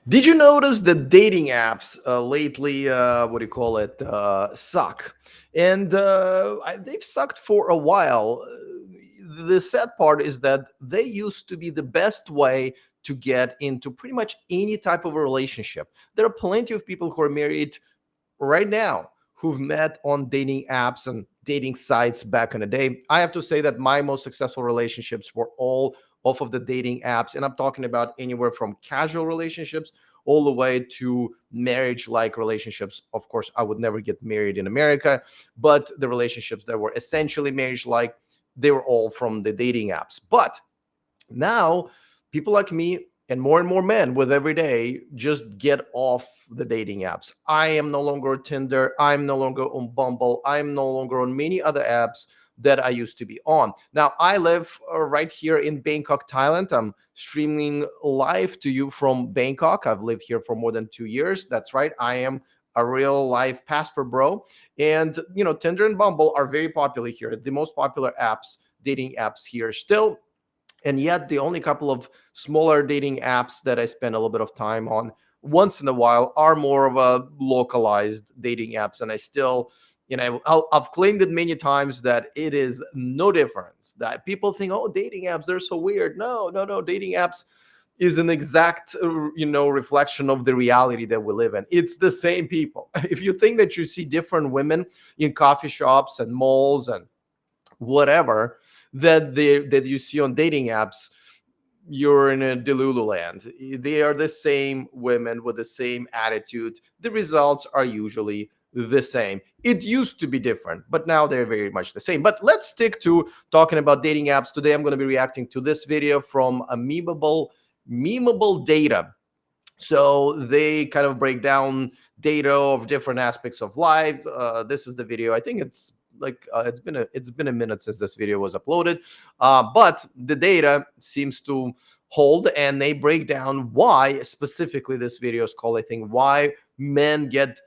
Did you notice that dating apps lately, what do you call it, suck? And they've sucked for a while. The sad part is that they used to be the best way to get into pretty much any type of a relationship. There are plenty of people who are married right now who've met on dating apps and dating sites back in the day. I have to say that my most successful relationships were all off of the dating apps. And I'm talking about anywhere from casual relationships all the way to marriage like relationships. Of course, I would never get married in America, but the relationships that were essentially marriage like, they were all from the dating apps. But now, people like me and more men with every day just get off the dating apps. I am no longer on Tinder. I'm no longer on Bumble. I'm no longer on many other apps that I used to be on. Now, I live right here in Bangkok, Thailand. I'm streaming live to you from Bangkok. I've lived here for more than 2 years. That's right. I am a real life passport bro. And, Tinder and Bumble are very popular here, the most popular apps, dating apps here still. And yet the only couple of smaller dating apps that I spend a little bit of time on once in a while are more of a localized dating apps. And I still, I've claimed it many times that it is no difference. That people think, oh, dating apps, they're so weird. No, no, no. Dating apps is an exact, reflection of the reality that we live in. It's the same people. If you think that you see different women in coffee shops and malls and whatever that you see on dating apps, you're in a delulu land. They are the same women with the same attitude. The results are usually the same. It used to be different, but now they're very much the same. But let's stick to talking about dating apps. Today I'm going to be reacting to this video from a memeable data. So they kind of break down data of different aspects of life. This is the video. I think it's it's been a minute since this video was uploaded, but the data seems to hold, and they break down why specifically this video is called, I think, why men get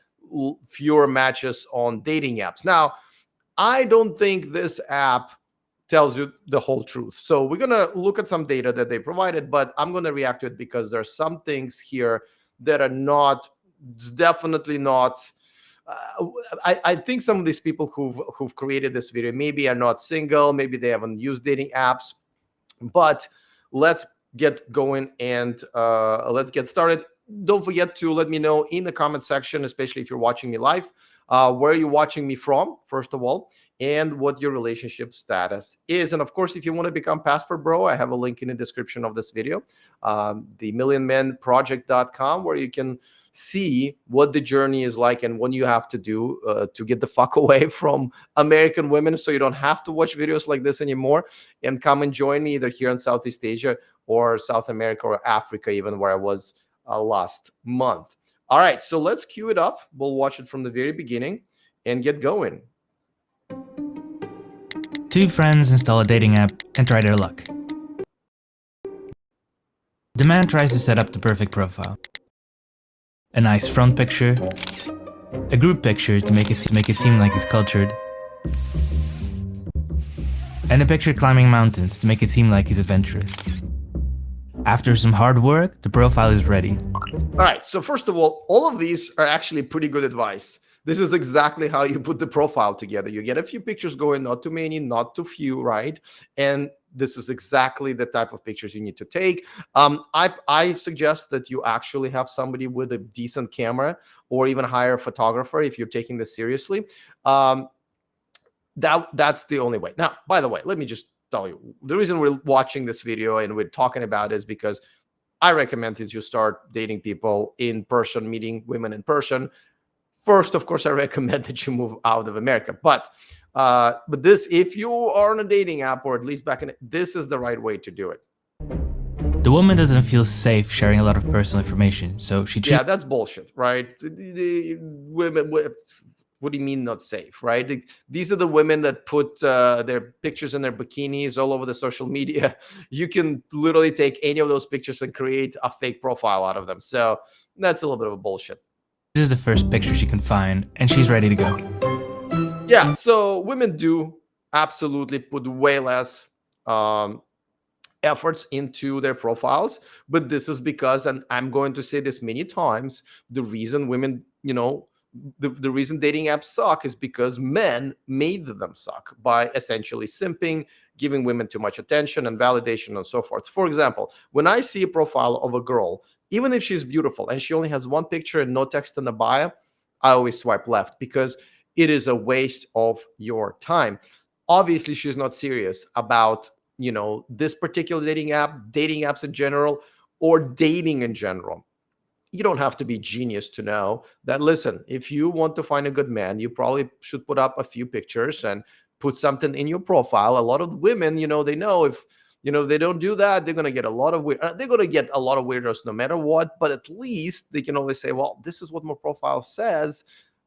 fewer matches on dating apps. Now, I don't think this app tells you the whole truth. So we're going to look at some data that they provided, but I'm going to react to it because there are some things here that are not, it's definitely not. I think some of these people who've created this video maybe are not single, maybe they haven't used dating apps, but let's get going and let's get started. Don't forget to let me know in the comment section, especially if you're watching me live, where you're watching me from, first of all, and what your relationship status is. And of course, if you want to become Passport Bro, I have a link in the description of this video, the millionmenproject.com, where you can see what the journey is like and what you have to do to get the fuck away from American women, so you don't have to watch videos like this anymore, and come and join me either here in Southeast Asia or South America or Africa, even where I was last month. All right, so let's cue it up. We'll watch it from the very beginning and get going. Two friends install a dating app and try their luck. The man tries to set up the perfect profile. A nice front picture, a group picture to make it seem like he's cultured, and a picture climbing mountains to make it seem like he's adventurous. After some hard work, the profile is ready. All right, so first of all of these are actually pretty good advice. This is exactly how you put the profile together. You get a few pictures going, not too many, not too few, right? And this is exactly the type of pictures you need to take. I suggest that you actually have somebody with a decent camera, or even hire a photographer if you're taking this seriously. That's the only way. Now, by the way, let me just tell you, the reason we're watching this video and we're talking about it is because I recommend that you start dating people in person, meeting women in person. First, of course, I recommend that you move out of America. But this, if you are on a dating app, or at least this is the right way to do it. The woman doesn't feel safe sharing a lot of personal information, so she chooses. Yeah, that's bullshit, right? The women, what do you mean not safe, right? These are the women that put their pictures in their bikinis all over the social media. You can literally take any of those pictures and create a fake profile out of them. So that's a little bit of a bullshit. This is the first picture she can find, and she's ready to go. Yeah, so women do absolutely put way less efforts into their profiles. But this is because, and I'm going to say this many times, the reason women, the reason dating apps suck is because men made them suck by essentially simping, giving women too much attention and validation and so forth. For example, when I see a profile of a girl, even if she's beautiful and she only has one picture and no text in the bio, I always swipe left, because it is a waste of your time. Obviously, she's not serious about, this particular dating apps in general, or dating in general. You don't have to be genius to know that, listen, if you want to find a good man, you probably should put up a few pictures and put something in your profile. A lot of women, they know if, they don't do that, they're going to get a lot of they're going to get a lot of weirdos no matter what. But at least they can always say, well, this is what my profile says.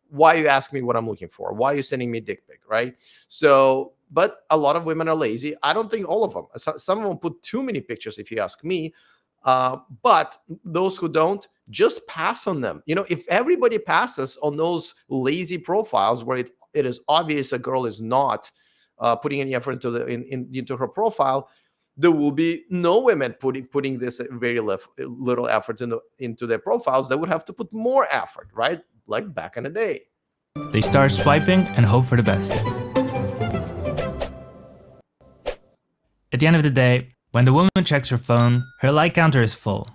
Why are you asking me what I'm looking for? Why are you sending me a dick pic, right? So, but a lot of women are lazy. I don't think all of them. Some of them put too many pictures, if you ask me. But those who don't, just pass on them. If everybody passes on those lazy profiles where it is obvious a girl is not putting any effort into her profile, there will be no women putting this very little effort into their profiles. They would have to put more effort, right? Like back in the day. They start swiping and hope for the best. At the end of the day, when the woman checks her phone, her like counter is full.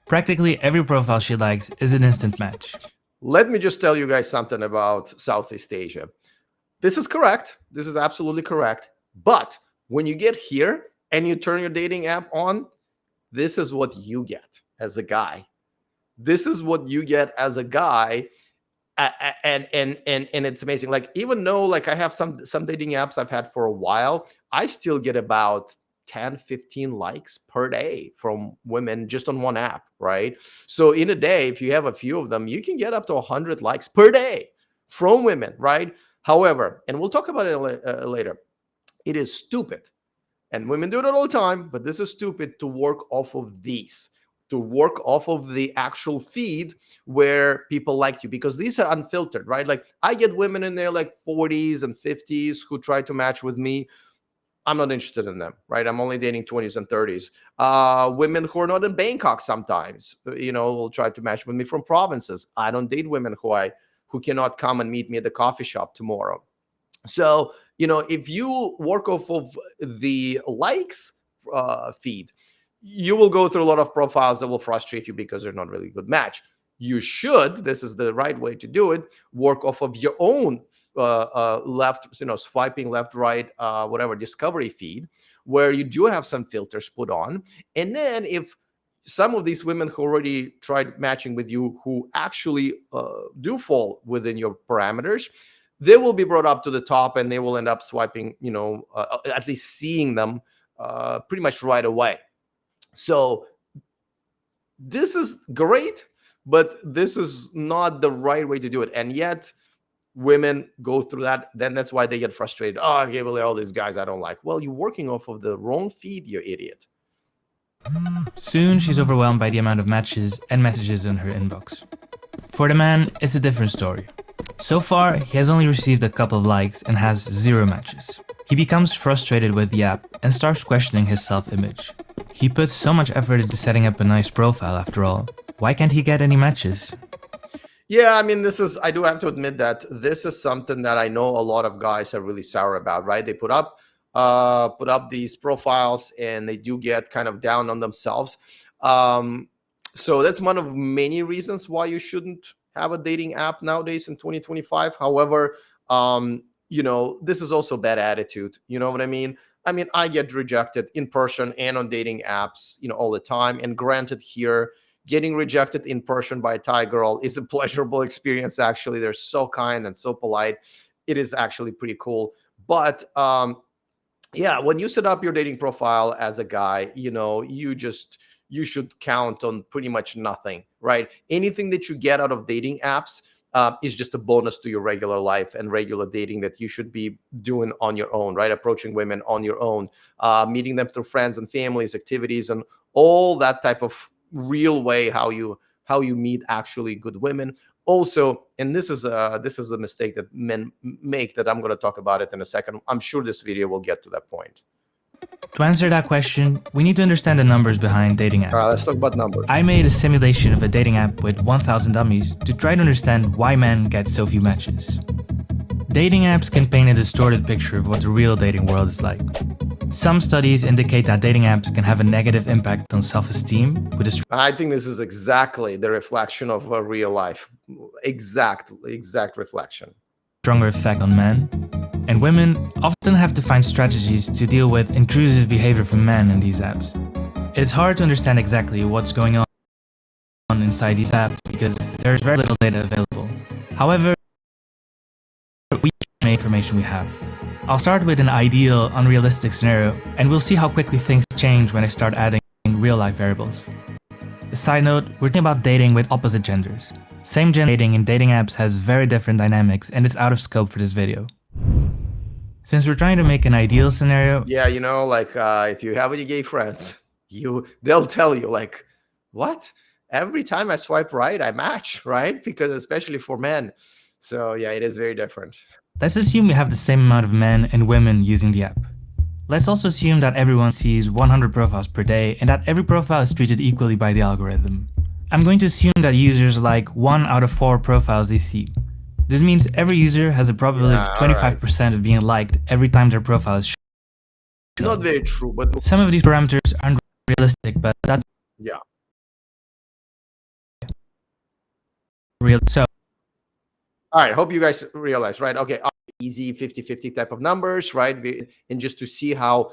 Practically every profile she likes is an instant match. Let me just tell you guys something about Southeast Asia. This is correct. This is absolutely correct. But when you get here and you turn your dating app on, this is what you get as a guy. This is what you get as a guy. And it's amazing. Like, even though like I have some dating apps I've had for a while, I still get about 10, 15 likes per day from women just on one app, right? So in a day, if you have a few of them, you can get up to 100 likes per day from women, right? However, and we'll talk about it later, it is stupid. And women do it all the time, but this is stupid to work off of these, to work off of the actual feed where people like you, because these are unfiltered, right? Like, I get women in their like 40s and 50s who try to match with me. I'm not interested in them, right? I'm only dating 20s and 30s. Women who are not in Bangkok sometimes, will try to match with me from provinces. I don't date women who cannot come and meet me at the coffee shop tomorrow. So, if you work off of the likes feed, you will go through a lot of profiles that will frustrate you because they're not really a good match. You should, this is the right way to do it, work off of your own left, swiping left, right, whatever, discovery feed, where you do have some filters put on. And then if some of these women who already tried matching with you, who actually do fall within your parameters, they will be brought up to the top and they will end up swiping, at least seeing them pretty much right away. So this is great, but this is not the right way to do it. And yet women go through that. Then that's why they get frustrated. Oh, I gave away all these guys I don't like. Well, you're working off of the wrong feed, you idiot. Soon, she's overwhelmed by the amount of matches and messages in her inbox. For the man, it's a different story. So far, he has only received a couple of likes and has 0 matches. He becomes frustrated with the app and starts questioning his self-image. He puts so much effort into setting up a nice profile after all. Why can't he get any matches? Yeah, I mean, I do have to admit that this is something that I know a lot of guys are really sour about, right? They put up these profiles and they do get kind of down on themselves. So that's one of many reasons why you shouldn't have a dating app nowadays in 2025. However, this is also bad attitude. You know what I mean? I get rejected in person and on dating apps, all the time. And granted, here, getting rejected in person by a Thai girl is a pleasurable experience. Actually, they're so kind and so polite. It is actually pretty cool. But yeah, when you set up your dating profile as a guy, you should count on pretty much nothing, right? Anything that you get out of dating apps is just a bonus to your regular life and regular dating that you should be doing on your own, right? Approaching women on your own, meeting them through friends and families, activities, and all that type of real way how you meet actually good women. Also, and this is a mistake that men make that I'm going to talk about it in a second. I'm sure this video will get to that point. To answer that question, we need to understand the numbers behind dating apps. Alright, let's talk about numbers. I made a simulation of a dating app with 1,000 dummies to try to understand why men get so few matches. Dating apps can paint a distorted picture of what the real dating world is like. Some studies indicate that dating apps can have a negative impact on self-esteem with a I think this is exactly the reflection of real life. Exact reflection. stronger effect on men. And women often have to find strategies to deal with intrusive behavior from men in these apps. It's hard to understand exactly what's going on inside these apps because there's very little data available. However, we use the information we have. I'll start with an ideal, unrealistic scenario, and we'll see how quickly things change when I start adding real-life variables. A side note, we're talking about dating with opposite genders. Same-gender dating in dating apps has very different dynamics, and it's out of scope for this video. Since we're trying to make an ideal scenario, Yeah, you know, like if you have any gay friends, they'll tell you like, what? Every time I swipe right, I match, right? Because especially for men. So yeah, it is very different. let's assume we have the same amount of men and women using the app. Let's also assume that everyone sees 100 profiles per day and that every profile is treated equally by the algorithm. I'm going to assume that users like 1 out of 4 profiles they see. This means every user has a probability of 25% of being liked every time their profile is shown. Not very true, but Some of these parameters aren't realistic, but that's yeah. real. So, All right, hope you guys realize, right? Okay, easy 50-50 type of numbers, right? And just to see how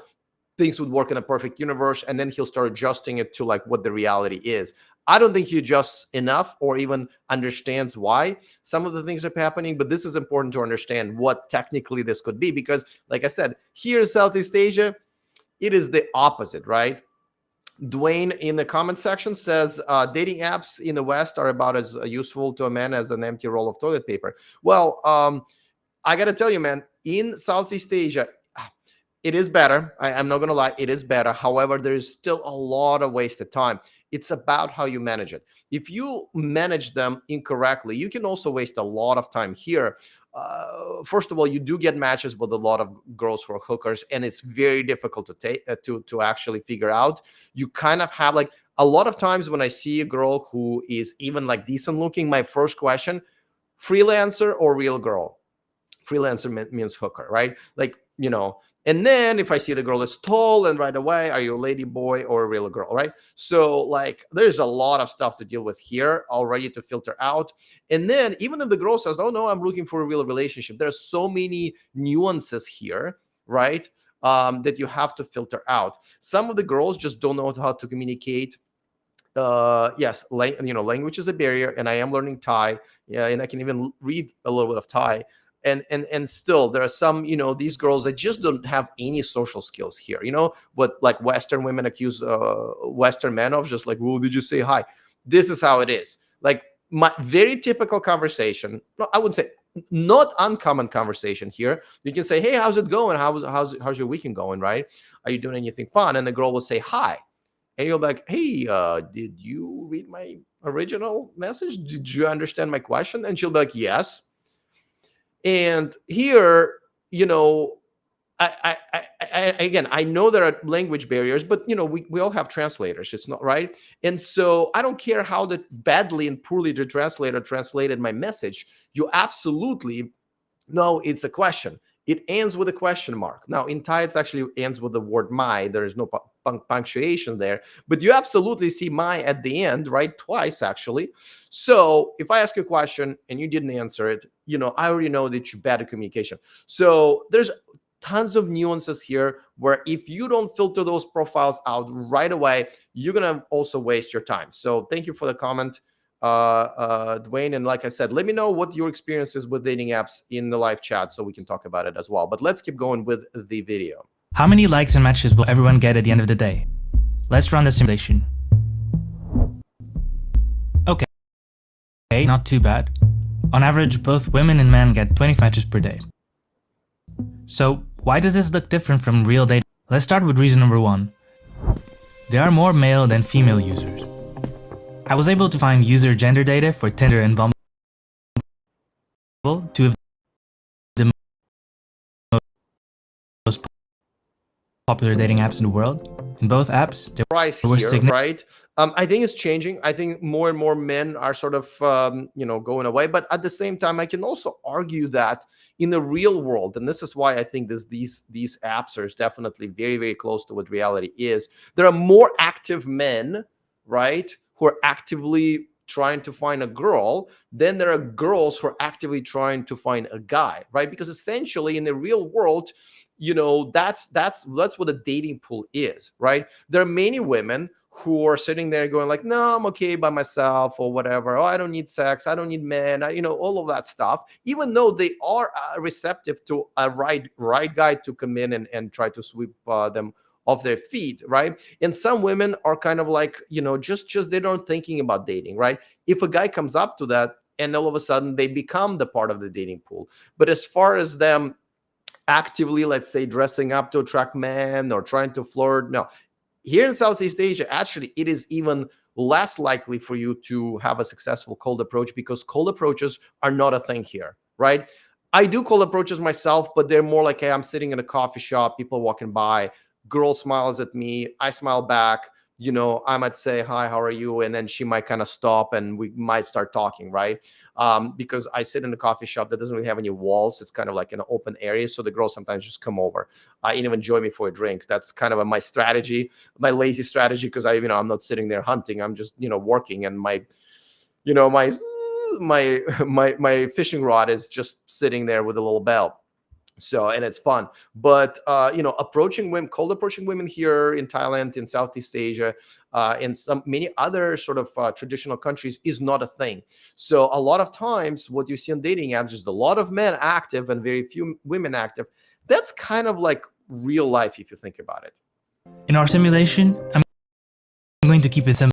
things would work in a perfect universe, and then he'll start adjusting it to like what the reality is. I don't think he adjusts enough or even understands why some of the things are happening, but this is important to understand what technically this could be, because like I said, here in Southeast Asia, it is the opposite, right? Dwayne in the comment section says dating apps in the West are about as useful to a man as an empty roll of toilet paper. Well, I got to tell you, man, in Southeast Asia, it is better. I'm not going to lie. It is better. However, there is still a lot of wasted time. It's about how you manage it. If you manage them incorrectly, you can also waste a lot of time here. First of all, you do get matches with a lot of girls who are hookers, and it's very difficult to take to actually figure out. You kind of have like a lot of times when I see a girl who is even like decent looking, my first question, freelancer or real girl? Freelancer means hooker, right? Like, you know, and then if I see the girl is tall, and right away, are you a lady boy or a real girl, right? So like there's a lot of stuff to deal with here already to filter out. And then even if the girl says, oh no, I'm looking for a real relationship, there's so many nuances here, right? That you have to filter out. Some of the girls just don't know how to communicate. Yes, language is a barrier, and I am learning Thai. Yeah, and I can even read a little bit of Thai. And still there are some, these girls that just don't have any social skills here, what like Western women accuse Western men of, just like, well, did you say hi? This is how it is. Like my very typical conversation, no, I wouldn't say not uncommon conversation here. You can say, hey, how's it going? How's your weekend going, right? Are you doing anything fun? And the girl will say hi. And you'll be like, hey, did you read my original message? Did you understand my question? And she'll be like, yes. And here, I again, I know there are language barriers, but we all have translators. It's not right. And so I don't care how badly and poorly the translator translated my message. You absolutely know it's a question. It ends with a question mark. Now in Thai, it actually ends with the word "my." There is no punctuation there, but you absolutely see "my" at the end, right? Twice actually. So if I ask you a question and you didn't answer it, I already know that you're bad at communication. So there's tons of nuances here where if you don't filter those profiles out right away, you're gonna also waste your time. So thank you for the comment, Dwayne. And like I said, let me know what your experience is with dating apps in the live chat so we can talk about it as well. But let's keep going with the video. How many likes and matches will everyone get at the end of the day? Let's run the simulation. Okay, not too bad. On average, both women and men get 20 matches per day. So why does this look different from real dating? Let's start with reason number 1. There are more male than female users. I was able to find user gender data for Tinder and Bumble, two of the most popular dating apps in the world. In both apps, there price were here, significant. right? I think it's changing. I think more and more men are sort of, going away. But at the same time, I can also argue that in the real world, and this is why I think these apps are definitely very, very close to what reality is. There are more active men, right, who are actively trying to find a girl than there are girls who are actively trying to find a guy, right? Because essentially in the real world, that's what a dating pool is, right? There are many women who are sitting there going like, no, I'm okay by myself or whatever. Oh, I don't need sex. I don't need men. All of that stuff, even though they are receptive to a right guy to come in and try to sweep them off their feet, right? And some women are kind of like, just they don't thinking about dating, right? If a guy comes up to that and all of a sudden they become the part of the dating pool. But as far as them actively, let's say, dressing up to attract men or trying to flirt, no. Here in Southeast Asia, actually, it is even less likely for you to have a successful cold approach because cold approaches are not a thing here, right? I do cold approaches myself, but they're more like, hey, I'm sitting in a coffee shop, people walking by, girl smiles at me, I smile back. I might say, hi, how are you? And then she might kind of stop and we might start talking, right? Because I sit in a coffee shop that doesn't really have any walls. It's kind of like an open area. So the girls sometimes just come over and even join me for a drink. That's kind of my strategy, my lazy strategy, because I'm not sitting there hunting. I'm just, working, and my my fishing rod is just sitting there with a little bell. So, and it's fun. But cold approaching women here in Thailand, in Southeast Asia, in many other sort of traditional countries is not a thing. So a lot of times what you see on dating apps is a lot of men active and very few women active. That's kind of like real life if you think about it. In our simulation, I'm going to keep it simple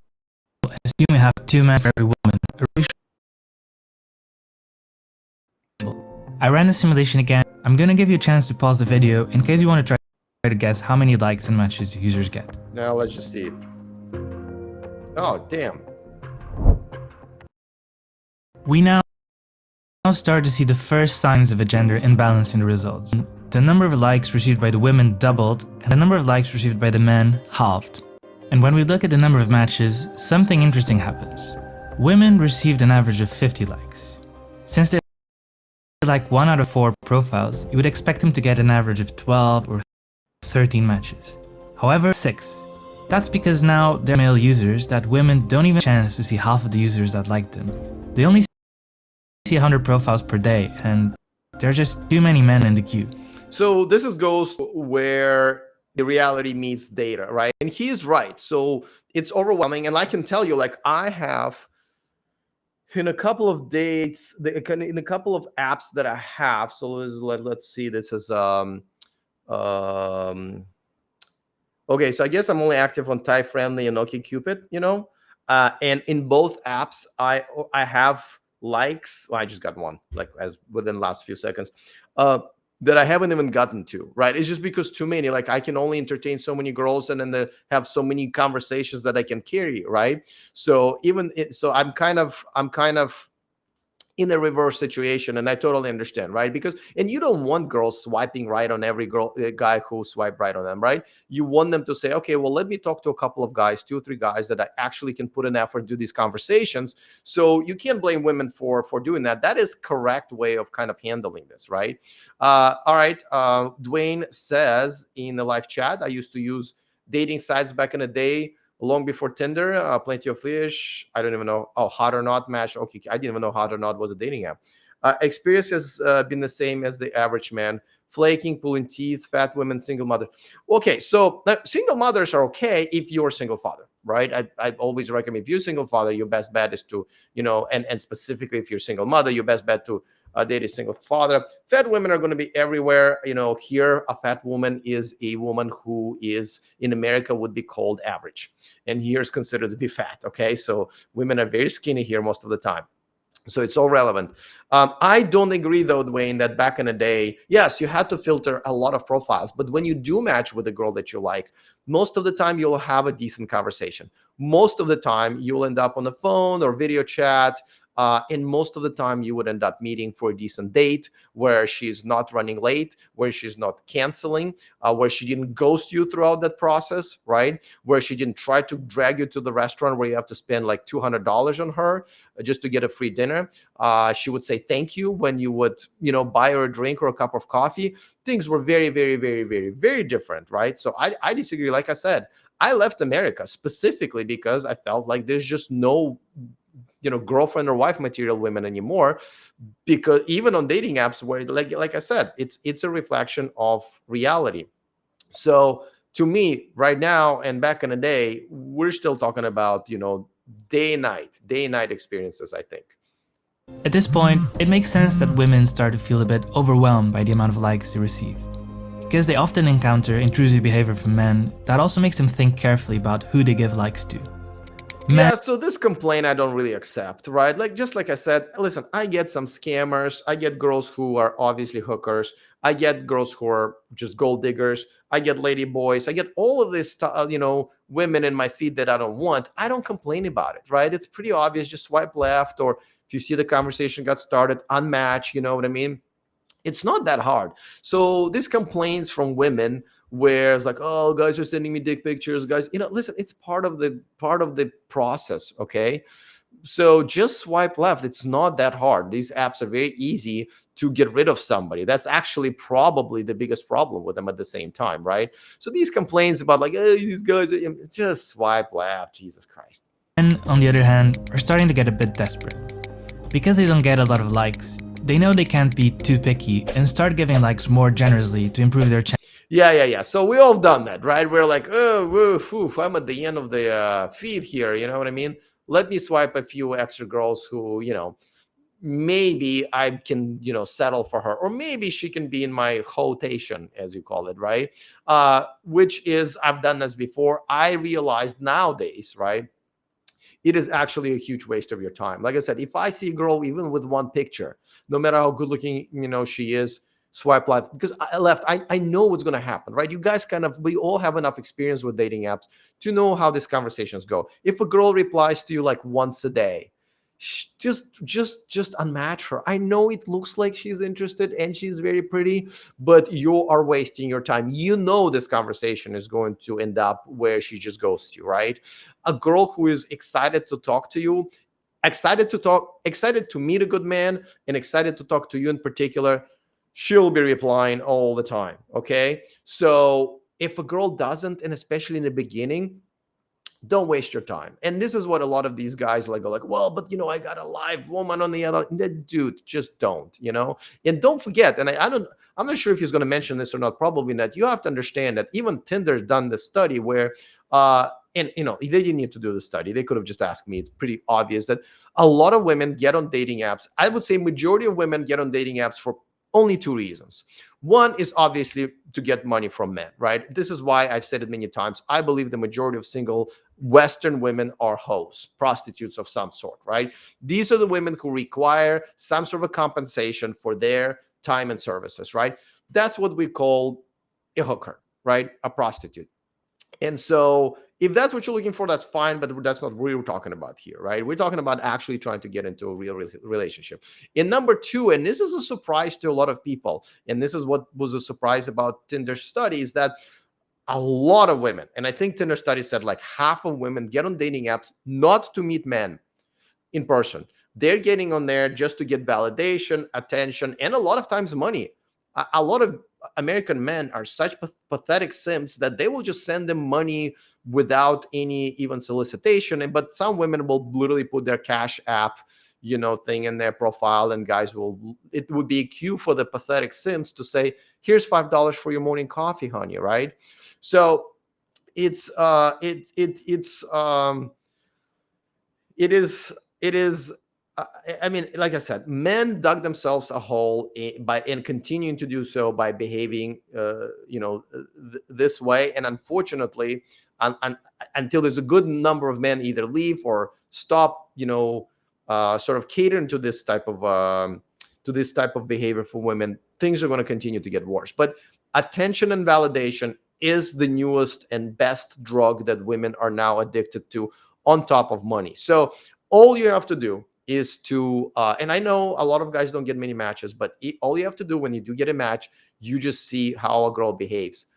and assume we have 2 men for every woman. A ratio. I ran the simulation again. I'm gonna give you a chance to pause the video in case you want to try to guess how many likes and matches users get. Now let's just see. Oh, damn. We now start to see the first signs of a gender imbalance in the results. The number of likes received by the women doubled, and the number of likes received by the men halved. And when we look at the number of matches, something interesting happens. Women received an average of 50 likes. Since they like 1 out of 4 profiles, you would expect them to get an average of 12 or 13 matches. However, 6. That's because now they're male users that women don't even have a chance to see half of the users that liked them. They only see 100 profiles per day, and there are just too many men in the queue. So this goes where the reality meets data, right? And he's right. So it's overwhelming. And I can tell you, like, I have in a couple of dates, in a couple of apps that I have. So let's see. This is okay. So I guess I'm only active on Thai Friendly and OkCupid, and in both apps, I have likes. Well, I just got one, like as within the last few seconds. That I haven't even gotten to, right? It's just because too many, like I can only entertain so many girls and then they have so many conversations that I can carry, right? So I'm kind of in a reverse situation, and I totally understand, right? Because, and you don't want girls swiping right on every guy who swipe right on them, right? You want them to say, okay, well, let me talk to a couple of guys, 2 or 3 guys that I actually can put an effort, do these conversations. So you can't blame women for doing that. That is correct way of kind of handling this, right? All right. Dwayne says in the live chat, I used to use dating sites back in the day, long before Tinder, Plenty of Fish. I don't even know. Oh, Hot or Not Match. Okay, I didn't even know Hot or Not was a dating app. Experience has been the same as the average man. Flaking, pulling teeth, fat women, single mother. Okay, so single mothers are okay if you're a single father, right? I always recommend if you're a single father, your best bet is to, and specifically if you're a single mother, your best bet to date a single father. Fat women are going to be everywhere. Here a fat woman is a woman who is in America would be called average, and here is considered to be fat. Okay, so women are very skinny here most of the time. So it's all relevant. I don't agree, though, Dwayne, that back in the day, yes, you had to filter a lot of profiles. But when you do match with a girl that you like, most of the time you'll have a decent conversation. Most of the time you'll end up on the phone or video chat. And most of the time you would end up meeting for a decent date where she's not running late, where she's not canceling, where she didn't ghost you throughout that process, right? Where she didn't try to drag you to the restaurant where you have to spend like $200 on her just to get a free dinner. She would say thank you when you would, buy her a drink or a cup of coffee. Things were very, very, very, very, very different, right? So I disagree. Like I said, I left America specifically because I felt like there's just no, girlfriend or wife material women anymore, because even on dating apps where, like I said, it's a reflection of reality. So to me right now and back in the day, we're still talking about, day and night experiences, I think. At this point, it makes sense that women start to feel a bit overwhelmed by the amount of likes they receive, because they often encounter intrusive behavior from men that also makes them think carefully about who they give likes to. Yeah, so this complaint I don't really accept, right? Just like I said, listen, I get some scammers, I get girls who are obviously hookers, I get girls who are just gold diggers, I get lady boys, I get all of this stuff, women in my feed that I don't want. I don't complain about it, right? It's pretty obvious. Just swipe left, or if you see the conversation got started, unmatch, you know what I mean? It's not that hard. So these complaints from women where it's like, oh, guys are sending me dick pictures, guys, listen, it's part of the process, okay? So just swipe left. It's not that hard. These apps are very easy to get rid of somebody. That's actually probably the biggest problem with them at the same time, right? So these complaints about like, oh, these guys are, just swipe left. Jesus Christ. Men, on the other hand, are starting to get a bit desperate. Because they don't get a lot of likes, they know they can't be too picky and start giving likes more generously to improve their chance. Yeah. So we all done that, right? We're like, oh, woof, I'm at the end of the feed here. You know what I mean? Let me swipe a few extra girls who, maybe I can, settle for her, or maybe she can be in my quotation, as you call it, right? Which is, I've done this before. I realized nowadays, right? It is actually a huge waste of your time. Like I said, if I see a girl even with one picture, no matter how good looking, she is, swipe left, because I know what's going to happen, right? You guys we all have enough experience with dating apps to know how these conversations go. If a girl replies to you like once a day, just unmatch her. I know it looks like she's interested and she's very pretty, but you are wasting your time. This conversation is going to end up where she just ghosts you, right? A girl who is excited to talk to you, excited to meet a good man, and excited to talk to you in particular, she'll be replying all the time, okay? So if a girl doesn't, and especially in the beginning, don't waste your time. And this is what a lot of these guys go like, well, but I got a live woman on the other. Dude, just don't, and don't forget, and I'm not sure if he's going to mention this or not, probably not. You have to understand that even Tinder's done this study where and they didn't need to do the study. They could have just asked me. It's pretty obvious that a lot of women get on dating apps. I would say majority of women get on dating apps for only two reasons. One is obviously to get money from men, right? This is why I've said it many times. I believe the majority of single Western women are hoes, prostitutes of some sort, right? These are the women who require some sort of a compensation for their time and services, right? That's what we call a hooker, right? A prostitute. And so if that's what you're looking for, that's fine, but that's not what we're talking about here, right? We're talking about actually trying to get into a real relationship. And number two, and this is a surprise to a lot of people, and this is what was a surprise about Tinder studies, that a lot of women, and I think Tinder studies said like half of women get on dating apps not to meet men in person. They're getting on there just to get validation, attention, and a lot of times money. A lot of American men are such pathetic simps that they will just send them money without any even solicitation. But some women will literally put their Cash App, thing in their profile, and it would be a cue for the pathetic simps to say, here's $5 for your morning coffee, honey, right? So it is I mean, like I said, men dug themselves a hole by continuing to do so by behaving, this way. And unfortunately, until there's a good number of men either leave or stop, sort of catering to this type of behavior for women, things are going to continue to get worse. But attention and validation is the newest and best drug that women are now addicted to, on top of money. So all you have to do is to, and I know a lot of guys don't get many matches, but all you have to do when you do get a match, you just see how a girl behaves.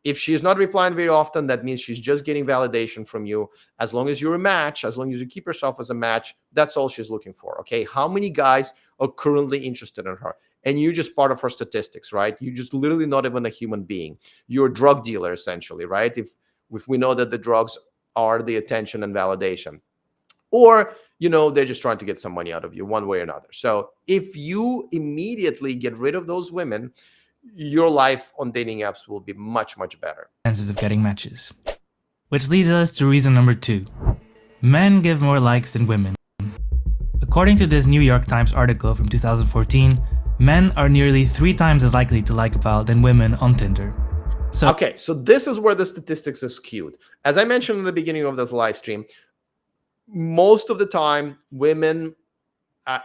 If she's not replying very often, that means she's just getting validation from you. As long as you're a match, as long as you keep yourself as a match, that's all she's looking for. Okay. How many guys are currently interested in her? And you're just part of her statistics, right? You're just literally not even a human being. You're a drug dealer, essentially, right? If we know that the drugs are the attention and validation, or they're just trying to get some money out of you one way or another. So if you immediately get rid of those women, your life on dating apps will be much, much better. Chances of getting matches. Which leads us to reason number 2. Men give more likes than women. According to this New York Times article from 2014, men are nearly 3 times as likely to like a file than women on Tinder. So this is where the statistics are skewed. As I mentioned in the beginning of this live stream, most of the time, women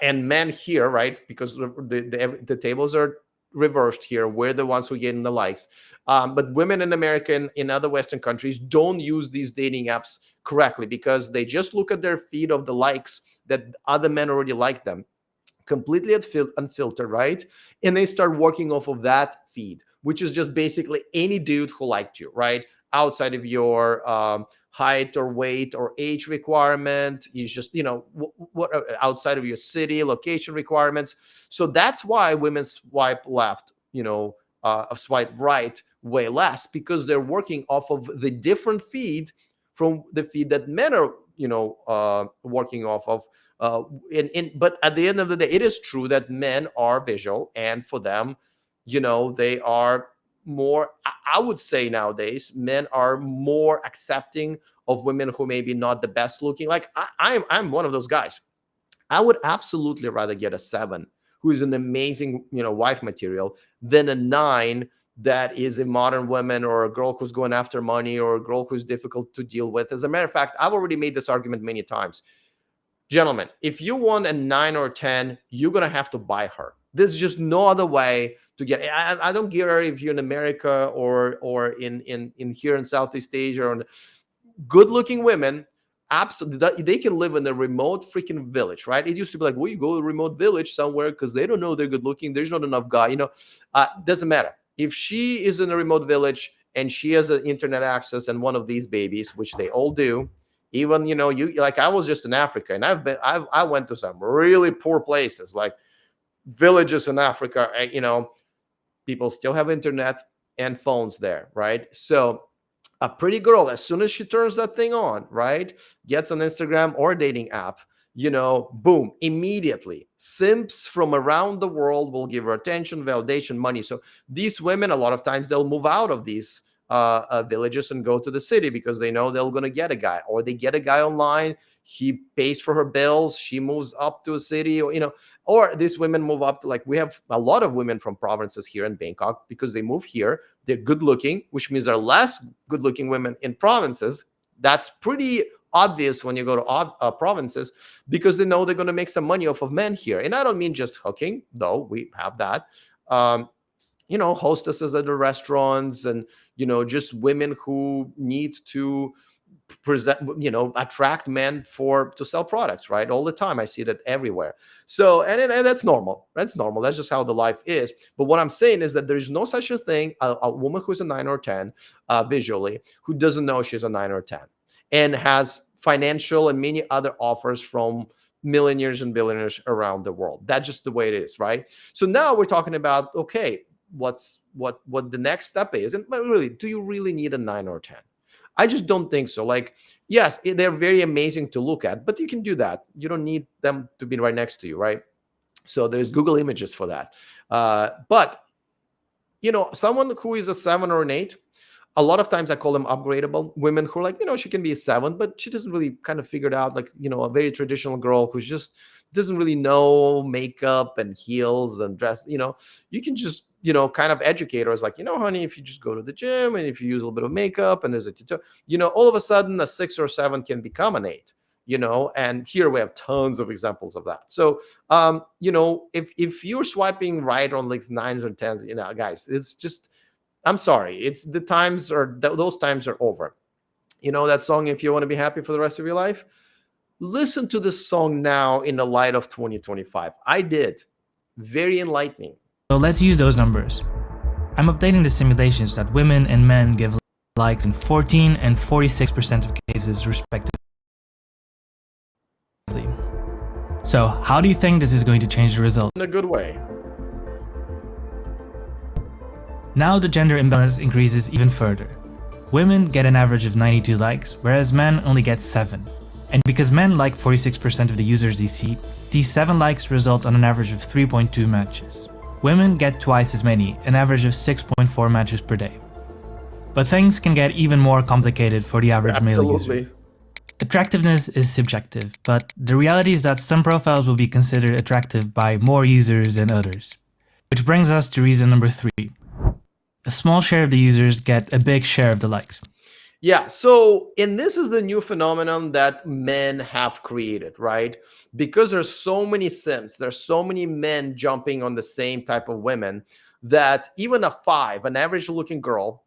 and men here, right? Because the tables are reversed here. We're the ones who get in the likes. But women in America and in other Western countries don't use these dating apps correctly because they just look at their feed of the likes that other men already like them, completely unfiltered, right? And they start working off of that feed, which is just basically any dude who liked you, right? Outside of your height or weight or age requirement, is just what outside of your city location requirements. So that's why women swipe left, swipe right way less, because they're working off of the different feed from the feed that men are working off of. But at the end of the day, it is true that men are visual, and for them, they are more, I would say nowadays, men are more accepting of women who may be not the best looking. Like I'm one of those guys. I would absolutely rather get a 7 who is an amazing, wife material than a 9 that is a modern woman, or a girl who's going after money, or a girl who's difficult to deal with. As a matter of fact, I've already made this argument many times. Gentlemen, if you want a 9 or 10, you're going to have to buy her. There's just no other way to get. I don't care if you're in America or in here in Southeast Asia, or good-looking women. Absolutely, they can live in a remote freaking village, right? It used to be like, well, you go to a remote village somewhere because they don't know they're good-looking. There's not enough guy, doesn't matter. If she is in a remote village and she has an internet access and one of these babies, which they all do. Even, you like, I was just in Africa, and I went to some really poor places, like villages in Africa. People still have internet and phones there, right? So a pretty girl, as soon as she turns that thing on, right, gets on Instagram or a dating app, boom, immediately simps from around the world will give her attention, validation, money. So these women, a lot of times, they'll move out of these villages and go to the city because they know they're going to get a guy, or they get a guy online. He pays for her bills. She moves up to a city, or these women move up to, like, we have a lot of women from provinces here in Bangkok because they move here. They're good looking, which means there are less good looking women in provinces. That's pretty obvious when you go to provinces, because they know they're going to make some money off of men here. And I don't mean just hooking, though we have that. Hostesses at the restaurants, and just women who need to present, attract men to sell products, right? All the time. I see that everywhere. So, and that's normal. That's normal. That's just how the life is. But what I'm saying is that there's no such a thing, a woman who's a 9 or 10 visually, who doesn't know she's a 9 or 10 and has financial and many other offers from millionaires and billionaires around the world. That's just the way it is, right? So now we're talking about, okay, what the next step is. And but really, do you really need a 9 or 10? I just don't think so. Like, yes, they're very amazing to look at, but you can do that. You don't need them to be right next to you, right? So there's Google Images for that. But someone who is a 7 or an 8, a lot of times I call them upgradable women who are like, she can be a 7, but she doesn't really kind of figure it out. Like, a very traditional girl who's just doesn't really know makeup and heels and dress. You can just, kind of educate her. It's like, honey, if you just go to the gym and if you use a little bit of makeup and there's a tutorial, all of a sudden a 6 or 7 can become an 8. And here we have tons of examples of that. So, if you're swiping right on like 9s or 10s, guys, it's just, I'm sorry, it's the times are those times are over. That song, If You Want to Be Happy for the Rest of Your Life. Listen to this song now in the light of 2025. I did. Very enlightening. So let's use those numbers. I'm updating the simulations that women and men give likes in 14 and 46% of cases respectively. So how do you think this is going to change the result? In a good way. Now the gender imbalance increases even further. Women get an average of 92 likes, whereas men only get 7. And because men like 46% of the users they see, these 7 likes result on an average of 3.2 matches. Women get twice as many, an average of 6.4 matches per day. But things can get even more complicated for the average male user. Attractiveness is subjective, but the reality is that some profiles will be considered attractive by more users than others. Which brings us to reason number 3. A small share of the users get a big share of the likes. Yeah, so, and this is the new phenomenon that men have created, right? Because there's so many simps, there's so many men jumping on the same type of women that even a 5, an average looking girl,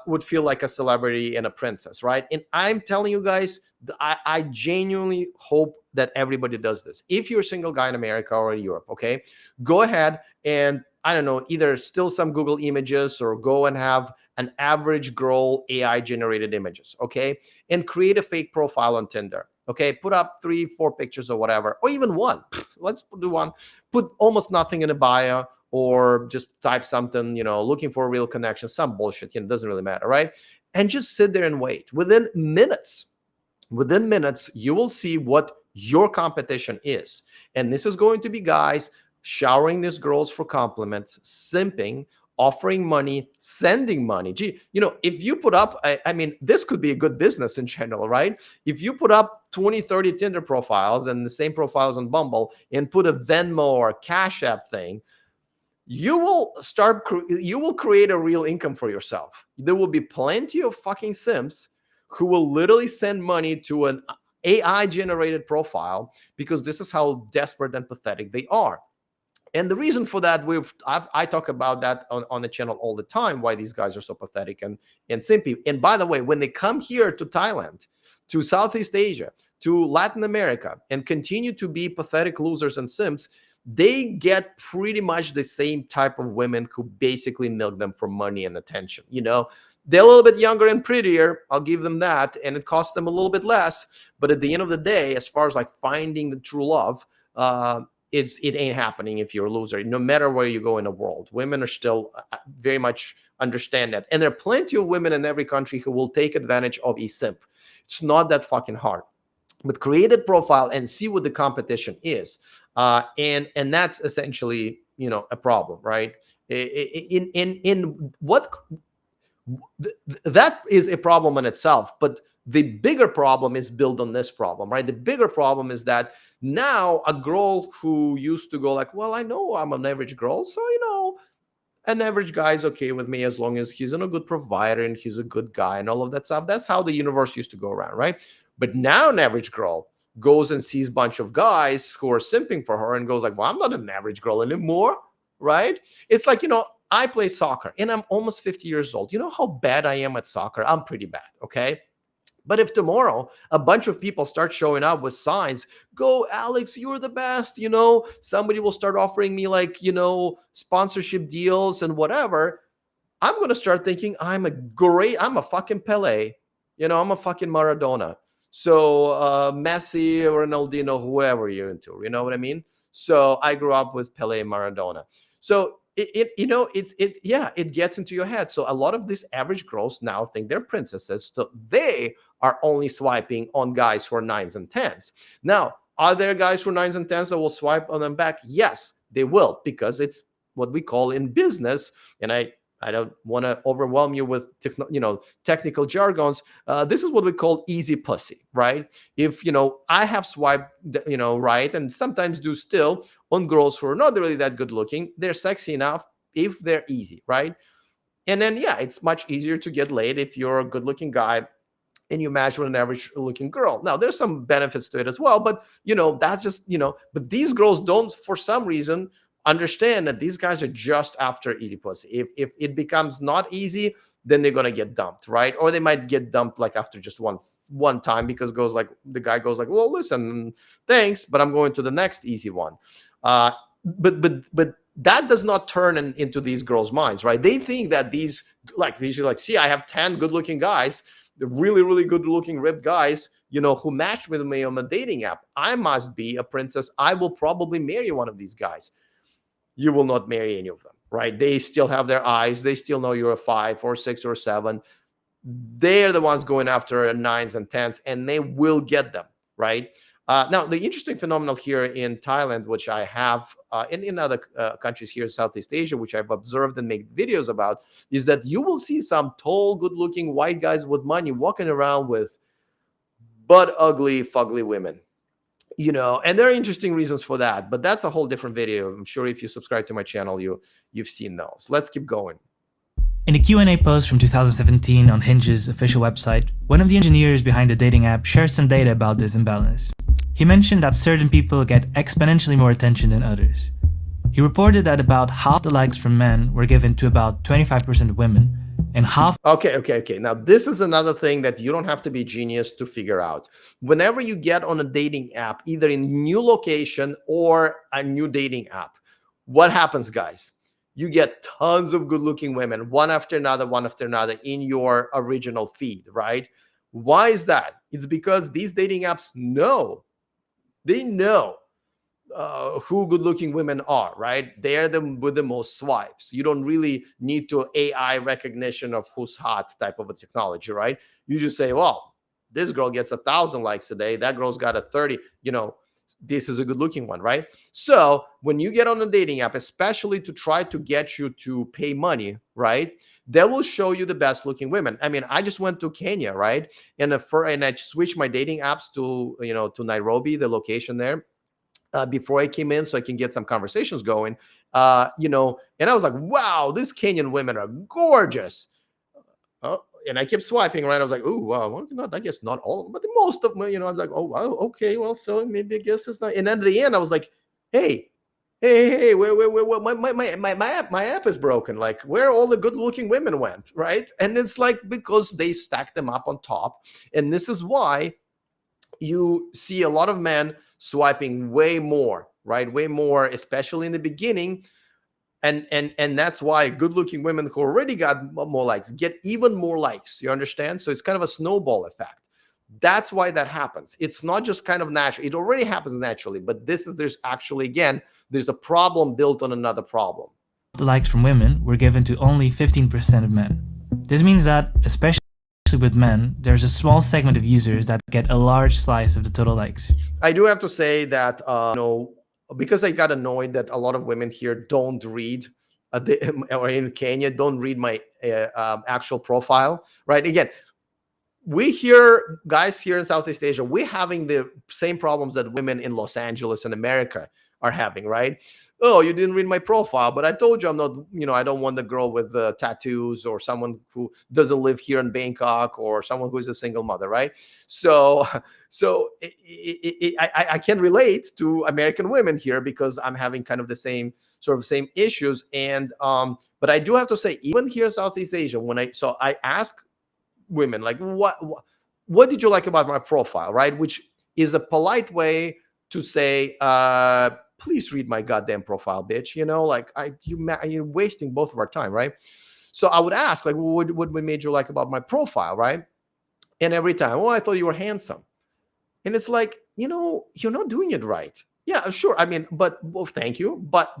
would feel like a celebrity and a princess, right? And I'm telling you guys, I genuinely hope that everybody does this. If you're a single guy in America or in Europe, okay, go ahead and, I don't know, either steal some Google images or go and have an average girl AI generated images, okay, and create a fake profile on Tinder. Okay, put up 3-4 pictures or whatever, or even one. Let's do one. Put almost nothing in a bio, or just type something, looking for a real connection, some bullshit, it doesn't really matter, right? And just sit there and wait. Within minutes, you will see what your competition is. And this is going to be guys showering these girls for compliments, simping, offering money, sending money. Gee, if you put up, I mean, this could be a good business in general, right? If you put up 20, 30 Tinder profiles and the same profiles on Bumble and put a Venmo or Cash App thing, you will create a real income for yourself. There will be plenty of fucking simps who will literally send money to an AI generated profile because this is how desperate and pathetic they are. And the reason for that, I talk about that on the channel all the time, why these guys are so pathetic and simpy. And by the way, when they come here to Thailand, to Southeast Asia, to Latin America, and continue to be pathetic losers and simps, they get pretty much the same type of women who basically milk them for money and attention. They're a little bit younger and prettier, I'll give them that, and it costs them a little bit less. But at the end of the day, as far as like finding the true love, it ain't happening if you're a loser. No matter where you go in the world, women are still very much understand that. And there are plenty of women in every country who will take advantage of a simp. It's not that fucking hard. But create a profile and see what the competition is. And that's essentially, a problem, right? In what that is a problem in itself. But the bigger problem is built on this problem, right? The bigger problem is that now a girl who used to go like, well, I know I'm an average girl, so an average guy is okay with me as long as he's a good provider and he's a good guy and all of that stuff. That's how the universe used to go around, right? But now an average girl goes and sees a bunch of guys who are simping for her and goes like, well, I'm not an average girl anymore, right? It's like, I play soccer and I'm almost 50 years old. You know how bad I am at soccer? I'm pretty bad, okay? But if tomorrow a bunch of people start showing up with signs, go, Alex, you're the best, somebody will start offering me like, sponsorship deals and whatever, I'm going to start thinking I'm a fucking Pele, I'm a fucking Maradona. So Messi or Ronaldinho, whoever you're into, you know what I mean? So I grew up with Pele and Maradona. So it gets into your head. So a lot of these average girls now think they're princesses. So they are only swiping on guys who are 9s and 10s. Now, are there guys who are 9s and 10s that will swipe on them back? Yes, they will, because it's what we call in business. And I don't want to overwhelm you with technical jargons. This is what we call easy pussy, right? If I have swiped right, and sometimes do still, on girls who are not really that good looking, they're sexy enough if they're easy, right? And then it's much easier to get laid if you're a good looking guy and you match with an average looking girl. Now there's some benefits to it as well, but that's just but these girls don't, for some reason, understand that these guys are just after easy pussy. If it becomes not easy, then they're gonna get dumped, right? Or they might get dumped like after just one one time because the guy goes like, well, listen, thanks, but I'm going to the next easy one. But that does not turn into these girls' minds, right? They think that these see, I have 10 good-looking guys, the really, really good-looking ripped guys, who matched with me on a dating app. I must be a princess. I will probably marry one of these guys. You will not marry any of them, right? They still have their eyes. They still know you're a 5 or 6 or 7. They're the ones going after 9s and 10s, and they will get them, right? Now, the interesting phenomenon here in Thailand, which I have in other countries here in Southeast Asia, which I've observed and make videos about, is that you will see some tall, good-looking white guys with money walking around with butt ugly, fugly women. And there are interesting reasons for that, but that's a whole different video. I'm sure if you subscribe to my channel, you've seen those. Let's keep going. In a Q&A post from 2017 on Hinge's official website, one of the engineers behind the dating app shared some data about this imbalance. He mentioned that certain people get exponentially more attention than others. He reported that about half the likes from men were given to about 25% of women, and half... Okay. Now, this is another thing that you don't have to be genius to figure out. Whenever you get on a dating app, either in new location or a new dating app, what happens, guys? You get tons of good-looking women, one after another in your original feed, right? Why is that? It's because these dating apps know who good-looking women are, right? They're them with the most swipes. You don't really need to AI recognition of who's hot type of a technology, right? You just say, well, this girl gets 1,000 likes a day. That girl's got a 30, this is a good-looking one, right? So when you get on a dating app, especially to try to get you to pay money, right, they will show you the best-looking women. I mean, I just went to Kenya, right, and I switched my dating apps to to Nairobi, the location there, before I came in, so I can get some conversations going. And I was like, wow, these Kenyan women are gorgeous. And I kept swiping, right? I was like, oh, wow, well, I guess not all of them, but most of them, I was like, oh, wow, okay, well, so maybe I guess it's not. And then at the end, I was like, hey, wait, my app is broken. Like, where all the good-looking women went, right? And it's like, because they stacked them up on top. And this is why you see a lot of men swiping way more, right? Way more, especially in the beginning. And that's why good-looking women who already got more likes get even more likes. You understand? So it's kind of a snowball effect. That's why that happens. It's not just kind of natural. It already happens naturally, but there's a problem built on another problem. The likes from women were given to only 15% of men. This means that, especially with men, there's a small segment of users that get a large slice of the total likes. I do have to say that, because I got annoyed that a lot of women here don't read, or in Kenya, don't read my actual profile, right? Again, guys here in Southeast Asia, we're having the same problems that women in Los Angeles and America are having, right? Oh, you didn't read my profile, but I told you I'm not, I don't want the girl with tattoos, or someone who doesn't live here in Bangkok, or someone who's a single mother, right? So I can relate to American women here because I'm having kind of the same issues. And but I do have to say, even here in Southeast Asia, I ask women, like, what did you like about my profile, right? Which is a polite way to say, please read my goddamn profile, bitch. You're wasting both of our time, right? So I would ask, like, what made you like about my profile, right? And every time, oh, I thought you were handsome. And it's like, you're not doing it right. Yeah, sure. I mean, well, thank you. But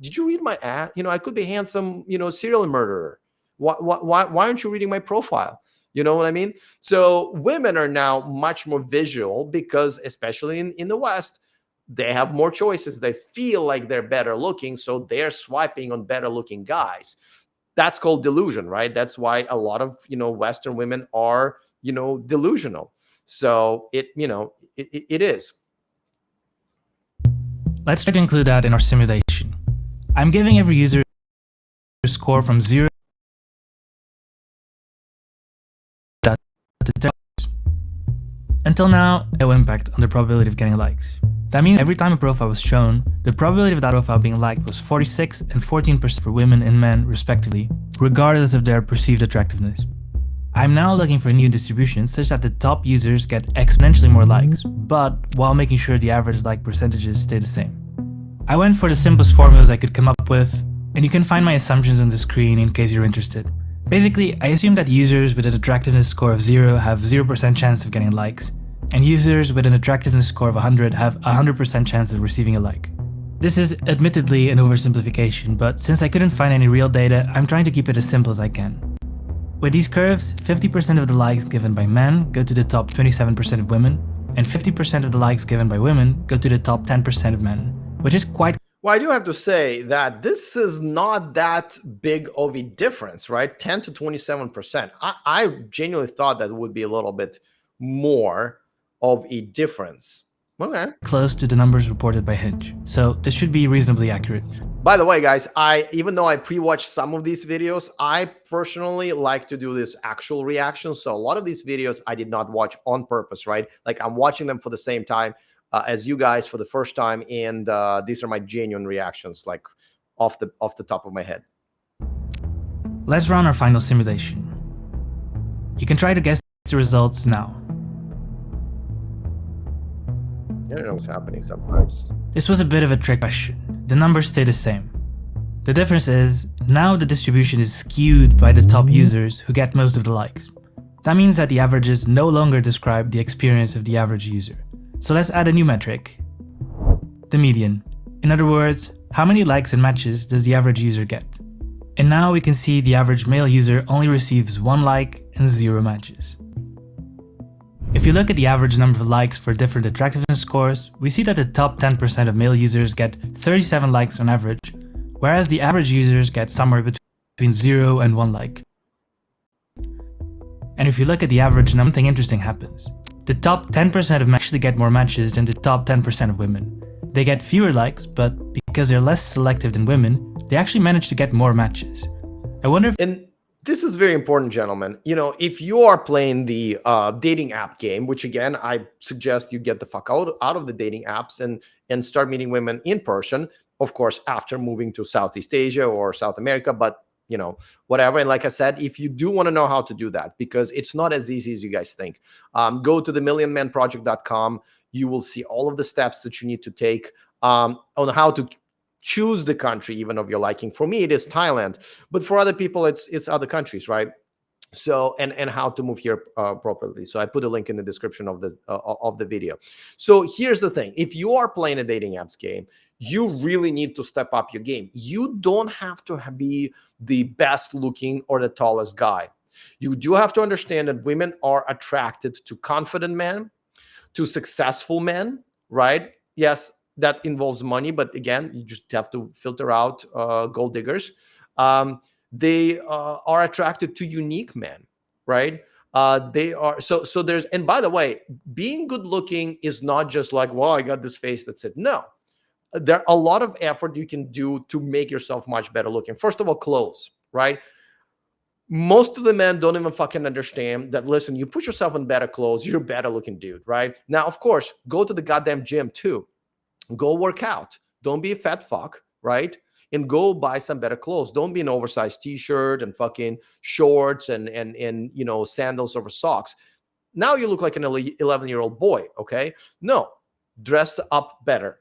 did you read my ad? I could be handsome, serial murderer. Why aren't you reading my profile? You know what I mean? So women are now much more visual because, especially in the West, they have more choices. They feel like they're better looking, so they're swiping on better looking guys. That's called delusion, right? That's why a lot of, Western women are, delusional. So it is. Let's try to include that in our simulation. I'm giving every user a score from 0 to 10. Until now, no impact on the probability of getting likes. That means every time a profile was shown, the probability of that profile being liked was 46 and 14% for women and men respectively, regardless of their perceived attractiveness. I'm now looking for a new distribution such that the top users get exponentially more likes, but while making sure the average like percentages stay the same. I went for the simplest formulas I could come up with, and you can find my assumptions on the screen in case you're interested. Basically, I assume that users with an attractiveness score of 0 have 0% chance of getting likes, and users with an attractiveness score of 100 have 100% chance of receiving a like. This is admittedly an oversimplification, but since I couldn't find any real data, I'm trying to keep it as simple as I can. With these curves, 50% of the likes given by men go to the top 27% of women, and 50% of the likes given by women go to the top 10% of men, which is quite. Well, I do have to say that this is not that big of a difference, right? 10 to 27%. I genuinely thought that would be a little bit more of a difference. Okay. Close to the numbers reported by Hinge, so this should be reasonably accurate. By the way, guys, even though I pre-watched some of these videos, I personally like to do this actual reaction. So a lot of these videos I did not watch on purpose, right? Like I'm watching them for the same time as you guys for the first time, and these are my genuine reactions, like off the top of my head. Let's run our final simulation. You can try to guess the results now. I don't know what's happening sometimes. This was a bit of a trick question. The numbers stay the same. The difference is, now the distribution is skewed by the top users who get most of the likes. That means that the averages no longer describe the experience of the average user. So let's add a new metric. The median. In other words, how many likes and matches does the average user get? And now we can see the average male user only receives 1 like and 0 matches. If you look at the average number of likes for different attractiveness scores, we see that the top 10% of male users get 37 likes on average, whereas the average users get somewhere between 0 and 1 like. And if you look at the average, something interesting happens. The top 10% of men actually get more matches than the top 10% of women. They get fewer likes, but because they're less selective than women, they actually manage to get more matches. I wonder if... And this is very important, gentlemen. You know, if you are playing the dating app game, which again, I suggest you get the fuck out of the dating apps and start meeting women in person, of course, after moving to Southeast Asia or South America, but you know, whatever. And like I said, if you do want to know how to do that, because it's not as easy as you guys think, go to themillionmanproject.com. You will see all of the steps that you need to take on how to choose the country even of your liking. For me, it is Thailand, but for other people, it's other countries, right? So and how to move here properly. So I put a link in the description of the video. So here's the thing: if you are playing a dating apps game, you really need to step up your game. You don't have to be the best looking or the tallest guy. You do have to understand that women are attracted to confident men, to successful men, right? Yes, that involves money, but again, you just have to filter out gold diggers. They are attracted to unique men, right? They are so there's, and by the way, being good looking is not just like, well, I got this face, that's it. No, there are a lot of effort you can do to make yourself much better looking. First of all, clothes, right? Most of the men don't even fucking understand that, listen, you put yourself in better clothes, you're a better looking dude, right? Now, of course, go to the goddamn gym too. Go work out. Don't be a fat fuck, right? And go buy some better clothes. Don't be an oversized t-shirt and fucking shorts and you know, sandals over socks. Now you look like an 11-year-old boy, okay? No, dress up better.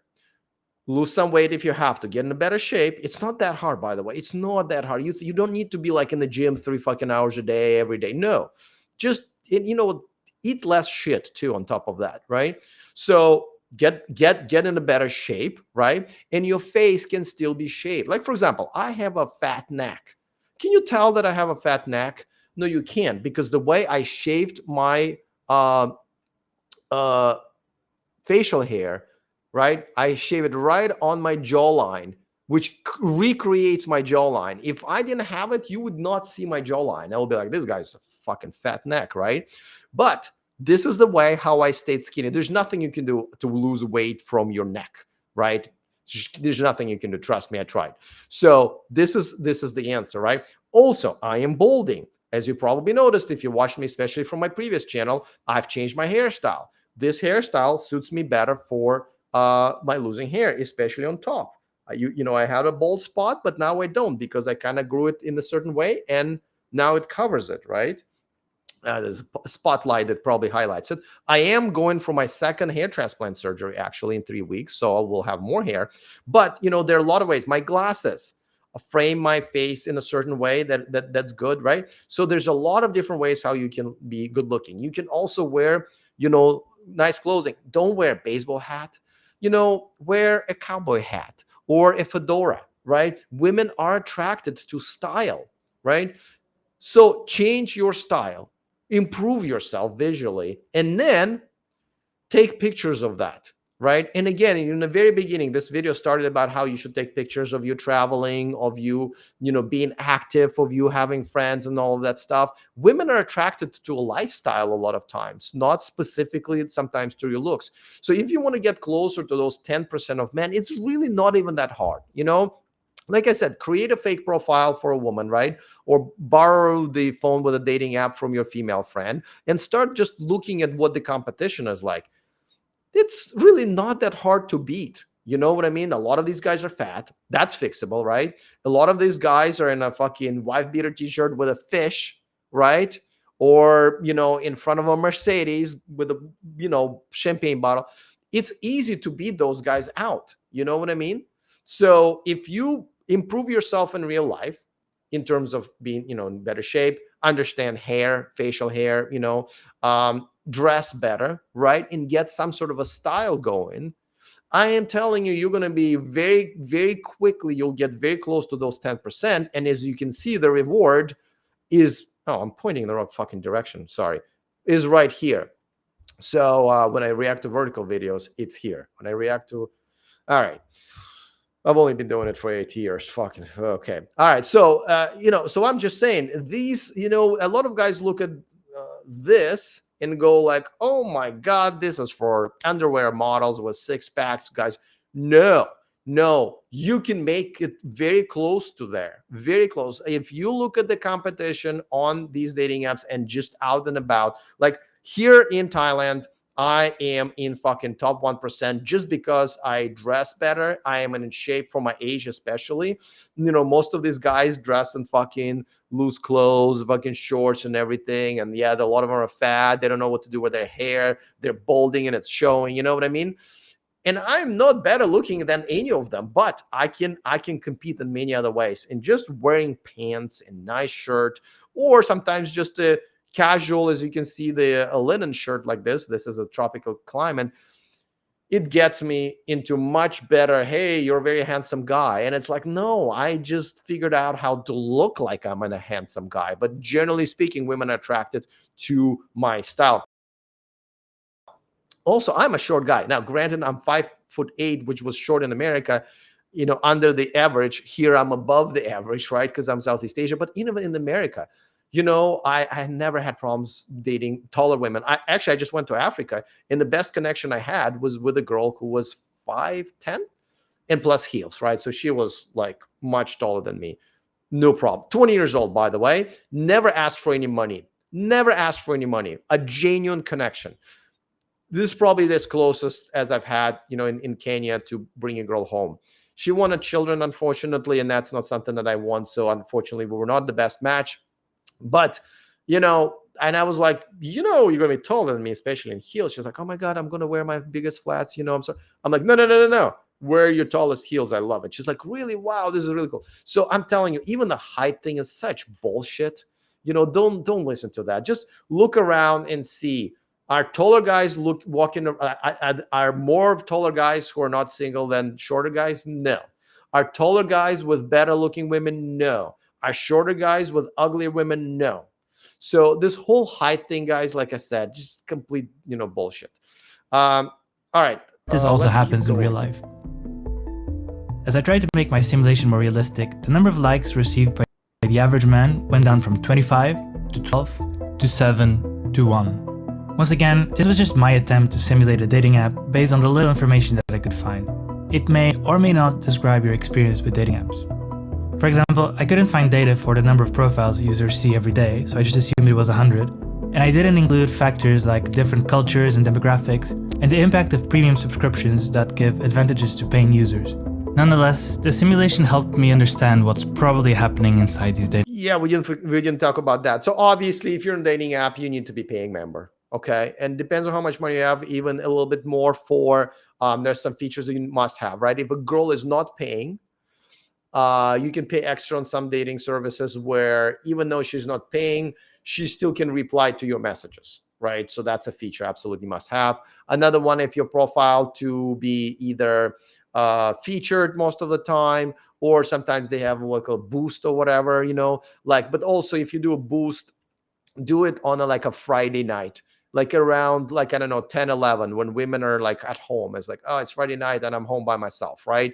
Lose some weight if you have to. Get in a better shape. It's not that hard, by the way. It's not that hard. You don't need to be like in the gym 3 fucking hours a day every day. No, just, you know, eat less shit too on top of that, right? So get in a better shape, right? And your face can still be shaved. Like, for example, I have a fat neck. Can you tell that I have a fat neck? No, you can't, because the way I shaved my facial hair, right? I shave it right on my jawline, which recreates my jawline. If I didn't have it, you would not see my jawline. I will be like, this guy's a fucking fat neck, right? But this is the way how I stayed skinny. There's nothing you can do to lose weight from your neck, right? There's nothing you can do. Trust me, I tried. So this is the answer, right? Also, I am balding. As you probably noticed, if you watched me, especially from my previous channel, I've changed my hairstyle. This hairstyle suits me better for my losing hair, especially on top. You know, I had a bald spot, but now I don't, because I kind of grew it in a certain way, and now it covers it, right? there's a spotlight that probably highlights it. I am going for my second hair transplant surgery actually in 3 weeks, so I will have more hair. But there are a lot of ways. My glasses frame my face in a certain way that's good, right? So there's a lot of different ways how you can be good looking. You can also wear, nice clothing. Don't wear a baseball hat. Wear a cowboy hat or a fedora, right? Women are attracted to style, right? So change your style, improve yourself visually, and then take pictures of that, right? And again, in the very beginning, this video started about how you should take pictures of you traveling, of you, being active, of you having friends and all of that stuff. Women are attracted to a lifestyle a lot of times, not specifically sometimes to your looks. So if you want to get closer to those 10% of men, it's really not even that hard, Like I said, create a fake profile for a woman, right? Or borrow the phone with a dating app from your female friend and start just looking at what the competition is like. It's really not that hard to beat. You know what I mean? A lot of these guys are fat. That's fixable, right? A lot of these guys are in a fucking wife beater t-shirt with a fish, right? Or, in front of a Mercedes with a, champagne bottle. It's easy to beat those guys out. You know what I mean? So if you improve yourself in real life in terms of being, in better shape, understand hair, facial hair, dress better, right? And get some sort of a style going. I am telling you, you're going to be very, very quickly, you'll get very close to those 10%. And as you can see, the reward is, I'm pointing in the wrong fucking direction. Sorry, is right here. So when I react to vertical videos, it's here. When I react to, all right. I've only been doing it for 8 years. Fucking okay. All right. So, so I'm just saying these, a lot of guys look at this and go like, oh my God, this is for underwear models with 6-packs, guys. No, you can make it very close to there. Very close. If you look at the competition on these dating apps and just out and about, like here in Thailand, I am in fucking top 1% just because I dress better. I am in shape for my age, especially. Most of these guys dress in fucking loose clothes, fucking shorts and everything. And yeah, a lot of them are fat. They don't know what to do with their hair. They're balding and it's showing. You know what I mean? And I'm not better looking than any of them, but I can compete in many other ways. And just wearing pants and nice shirt, or sometimes just a casual, as you can see, a linen shirt like this is a tropical climate, it gets me into much better, hey, you're a very handsome guy. And it's like, no, I just figured out how to look like I'm a handsome guy. But generally speaking, women are attracted to my style. Also, I'm a short guy. Now, granted, I'm 5'8", which was short in America, under the average. Here, I'm above the average, right? Because I'm Southeast Asia. But even in America, I never had problems dating taller women. I just went to Africa, and the best connection I had was with a girl who was 5'10" and plus heels, right? So she was like much taller than me. No problem. 20 years old, by the way. Never asked for any money. A genuine connection. This is probably this closest as I've had, in Kenya to bring a girl home. She wanted children, unfortunately, and that's not something that I want. So unfortunately, we were not the best match. But, and I was like, you're going to be taller than me, especially in heels. She's like, oh my God, I'm going to wear my biggest flats. I'm sorry. I'm like, no. Wear your tallest heels. I love it. She's like, really? Wow, this is really cool. So I'm telling you, even the height thing is such bullshit. Don't listen to that. Just look around and see. Are taller guys are more taller guys who are not single than shorter guys? No. Are taller guys with better looking women? No. Are shorter guys with uglier women? No. So this whole height thing, guys, like I said, just complete, bullshit. All right. This also happens in real life. As I tried to make my simulation more realistic, the number of likes received by the average man went down from 25 to 12 to 7 to 1. Once again, this was just my attempt to simulate a dating app based on the little information that I could find. It may or may not describe your experience with dating apps. For example, I couldn't find data for the number of profiles users see every day, so I just assumed it was 100. And I didn't include factors like different cultures and demographics, and the impact of premium subscriptions that give advantages to paying users. Nonetheless, the simulation helped me understand what's probably happening inside these data. Yeah, we didn't talk about that. So obviously, if you're in a dating app, you need to be paying member. Okay, and depends on how much money you have, even a little bit more for. There's some features that you must have, right? If a girl is not paying, you can pay extra on some dating services where even though she's not paying, she still can reply to your messages, right? So that's a feature absolutely must have. Another one, if your profile to be either featured most of the time, or sometimes they have like a boost or whatever, like, but also if you do a boost, do it on like a Friday night, like around like, I don't know, 10, 11, when women are like at home. It's like, oh, it's Friday night and I'm home by myself, right?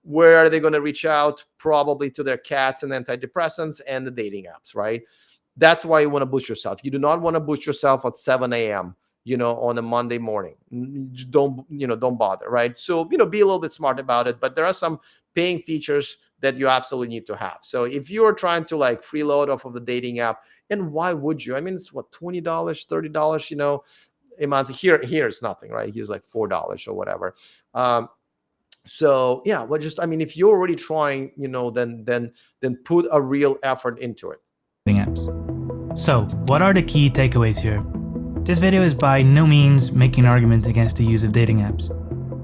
Where are they going to reach out? Probably to their cats and antidepressants and the dating apps, right? That's why you want to boost yourself. You do not want to boost yourself at 7 a.m., on a Monday morning. Don't bother, right? So, be a little bit smart about it, but there are some paying features that you absolutely need to have. So if you're trying to like freeload off of the dating app, and why would you? I mean, it's what, $20, $30, a month. Here it's nothing, right? Here's like $4 or whatever. So yeah, well, just, I mean, if you're already trying, then put a real effort into it. Apps. So, what are the key takeaways here? This video is by no means making an argument against the use of dating apps.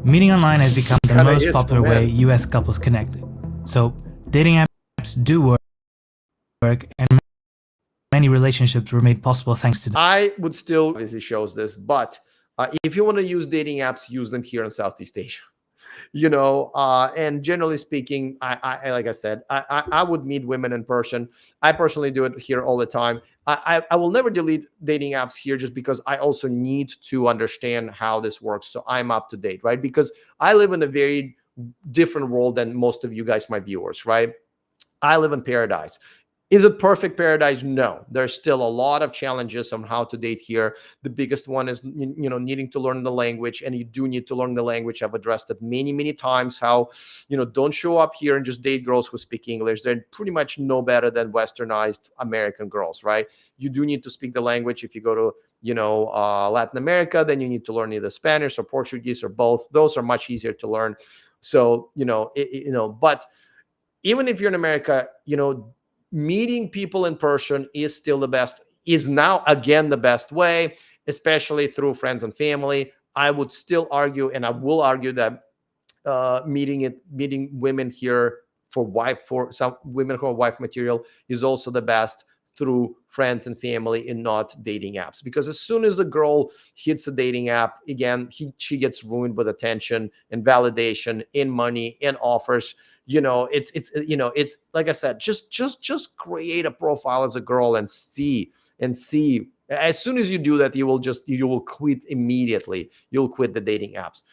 Meeting online has become the most popular way US couples connect. So, dating apps do work, and many relationships were made possible thanks to them. I would still, obviously shows this, but if you want to use dating apps, use them here in Southeast Asia. And generally speaking, I like I said, I would meet women in person. I personally do it here all the time. I will never delete dating apps here, just because I also need to understand how this works, so I'm up to date, right? Because I live in a very different world than most of you guys, my viewers, right? I live in paradise. Is it perfect paradise? No. There's still a lot of challenges on how to date here. The biggest one is, needing to learn the language, and you do need to learn the language. I've addressed it many, many times, how, don't show up here and just date girls who speak English. They're pretty much no better than westernized American girls, right? You do need to speak the language. If you go to, Latin America, then you need to learn either Spanish or Portuguese or both. Those are much easier to learn. So, but even if you're in America, meeting people in person is now again the best way, especially through friends and family. I would still argue, and I will argue, that meeting women here for some women who are wife material is also the best through friends and family, and not dating apps. Because as soon as the girl hits a dating app, again, she gets ruined with attention and validation and money and offers. It's like I said, just create a profile as a girl and see. As soon as you do that, you will quit immediately. You'll quit the dating apps.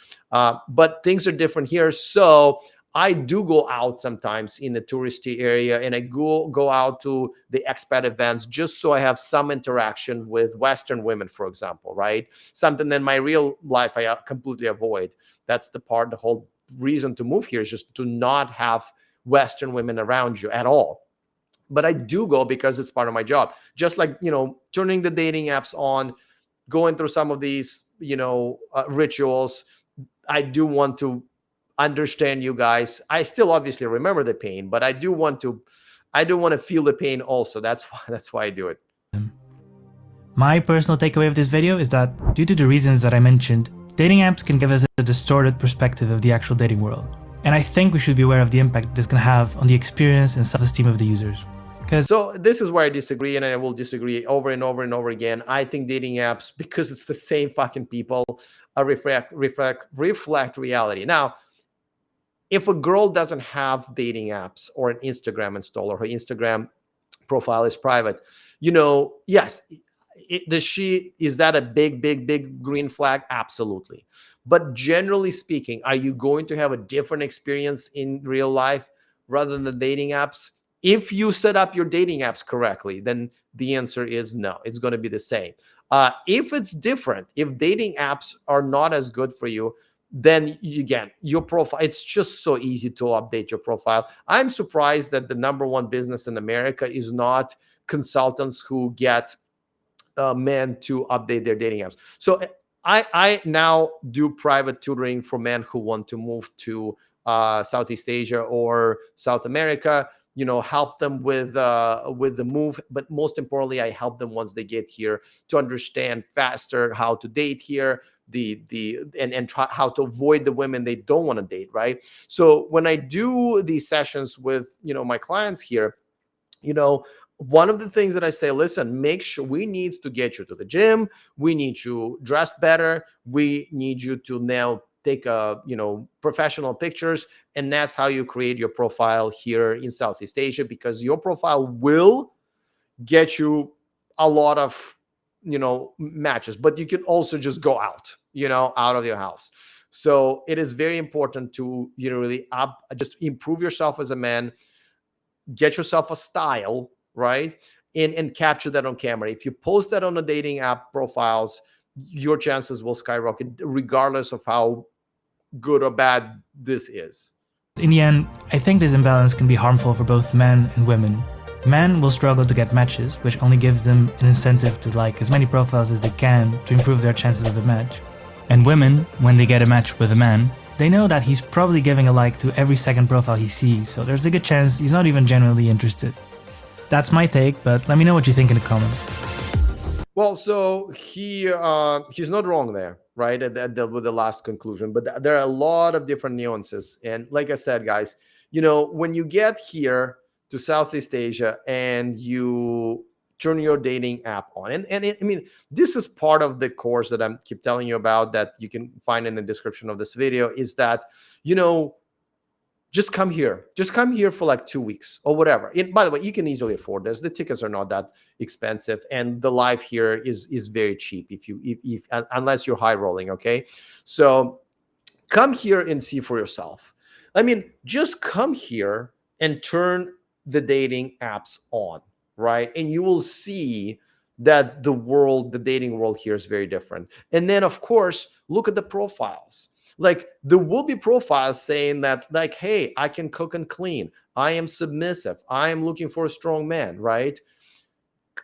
But things are different here. So I do go out sometimes in the touristy area, and I go out to the expat events, just so I have some interaction with Western women, for example, right? Something that in my real life I completely avoid. That's the whole reason to move here, is just to not have Western women around you at all. But I do go because it's part of my job. Just like, turning the dating apps on, going through some of these, rituals. I do want to understand you guys. I still obviously remember the pain, but I do want to feel the pain also. That's why I do it. My personal takeaway of this video is that, due to the reasons that I mentioned, dating apps can give us a distorted perspective of the actual dating world. And I think we should be aware of the impact this can have on the experience and self-esteem of the users. So this is where I disagree, and I will disagree over and over and over again. I think dating apps, because it's the same fucking people, reflect reality. Now, if a girl doesn't have dating apps or an Instagram install, or her Instagram profile is private, yes, is that a big green flag? Absolutely. But generally speaking, are you going to have a different experience in real life rather than the dating apps? If you set up your dating apps correctly, then the answer is no. It's going to be the same. If it's different, if dating apps are not as good for you, then again, your profile, it's just so easy to update your profile. I'm surprised that the number one business in America is not consultants who get men to update their dating apps. So I now do private tutoring for men who want to move to Southeast Asia or South America. help them with the move, but most importantly, I help them once they get here to understand faster how to date here, and try how to avoid the women they don't want to date, right? So when I do these sessions with my clients here, one of the things that I say, listen, make sure, we need to get you to the gym, we need you dressed better, we need you to now take professional pictures, and that's how you create your profile here in Southeast Asia, because your profile will get you a lot of matches, but you can also just go out of your house. So it is very important to really just improve yourself as a man, get yourself a style, right? And capture that on camera. If you post that on the dating app profiles, your chances will skyrocket regardless of how good or bad this is. In the end, I think this imbalance can be harmful for both men and women. Men will struggle to get matches, which only gives them an incentive to like as many profiles as they can to improve their chances of a match. And women, when they get a match with a man, they know that he's probably giving a like to every second profile he sees, so there's a good chance he's not even genuinely interested. That's my take, but let me know what you think in the comments. Well, so he's not wrong there, right? With the last conclusion, but there are a lot of different nuances. And like I said, guys, when you get here to Southeast Asia and you turn your dating app on, I mean, this is part of the course that I keep telling you about that you can find in the description of this video, is that, just come here for like 2 weeks or whatever. By the way, you can easily afford this. The tickets are not that expensive, and the life here is very cheap if unless you're high rolling. Okay, so come here and see for yourself. I mean, just come here and turn the dating apps on, right? And you will see that the dating world here is very different. And then, of course, look at the profiles. Like, there will be profiles saying that, like, hey, I can cook and clean, I am submissive, I am looking for a strong man, right?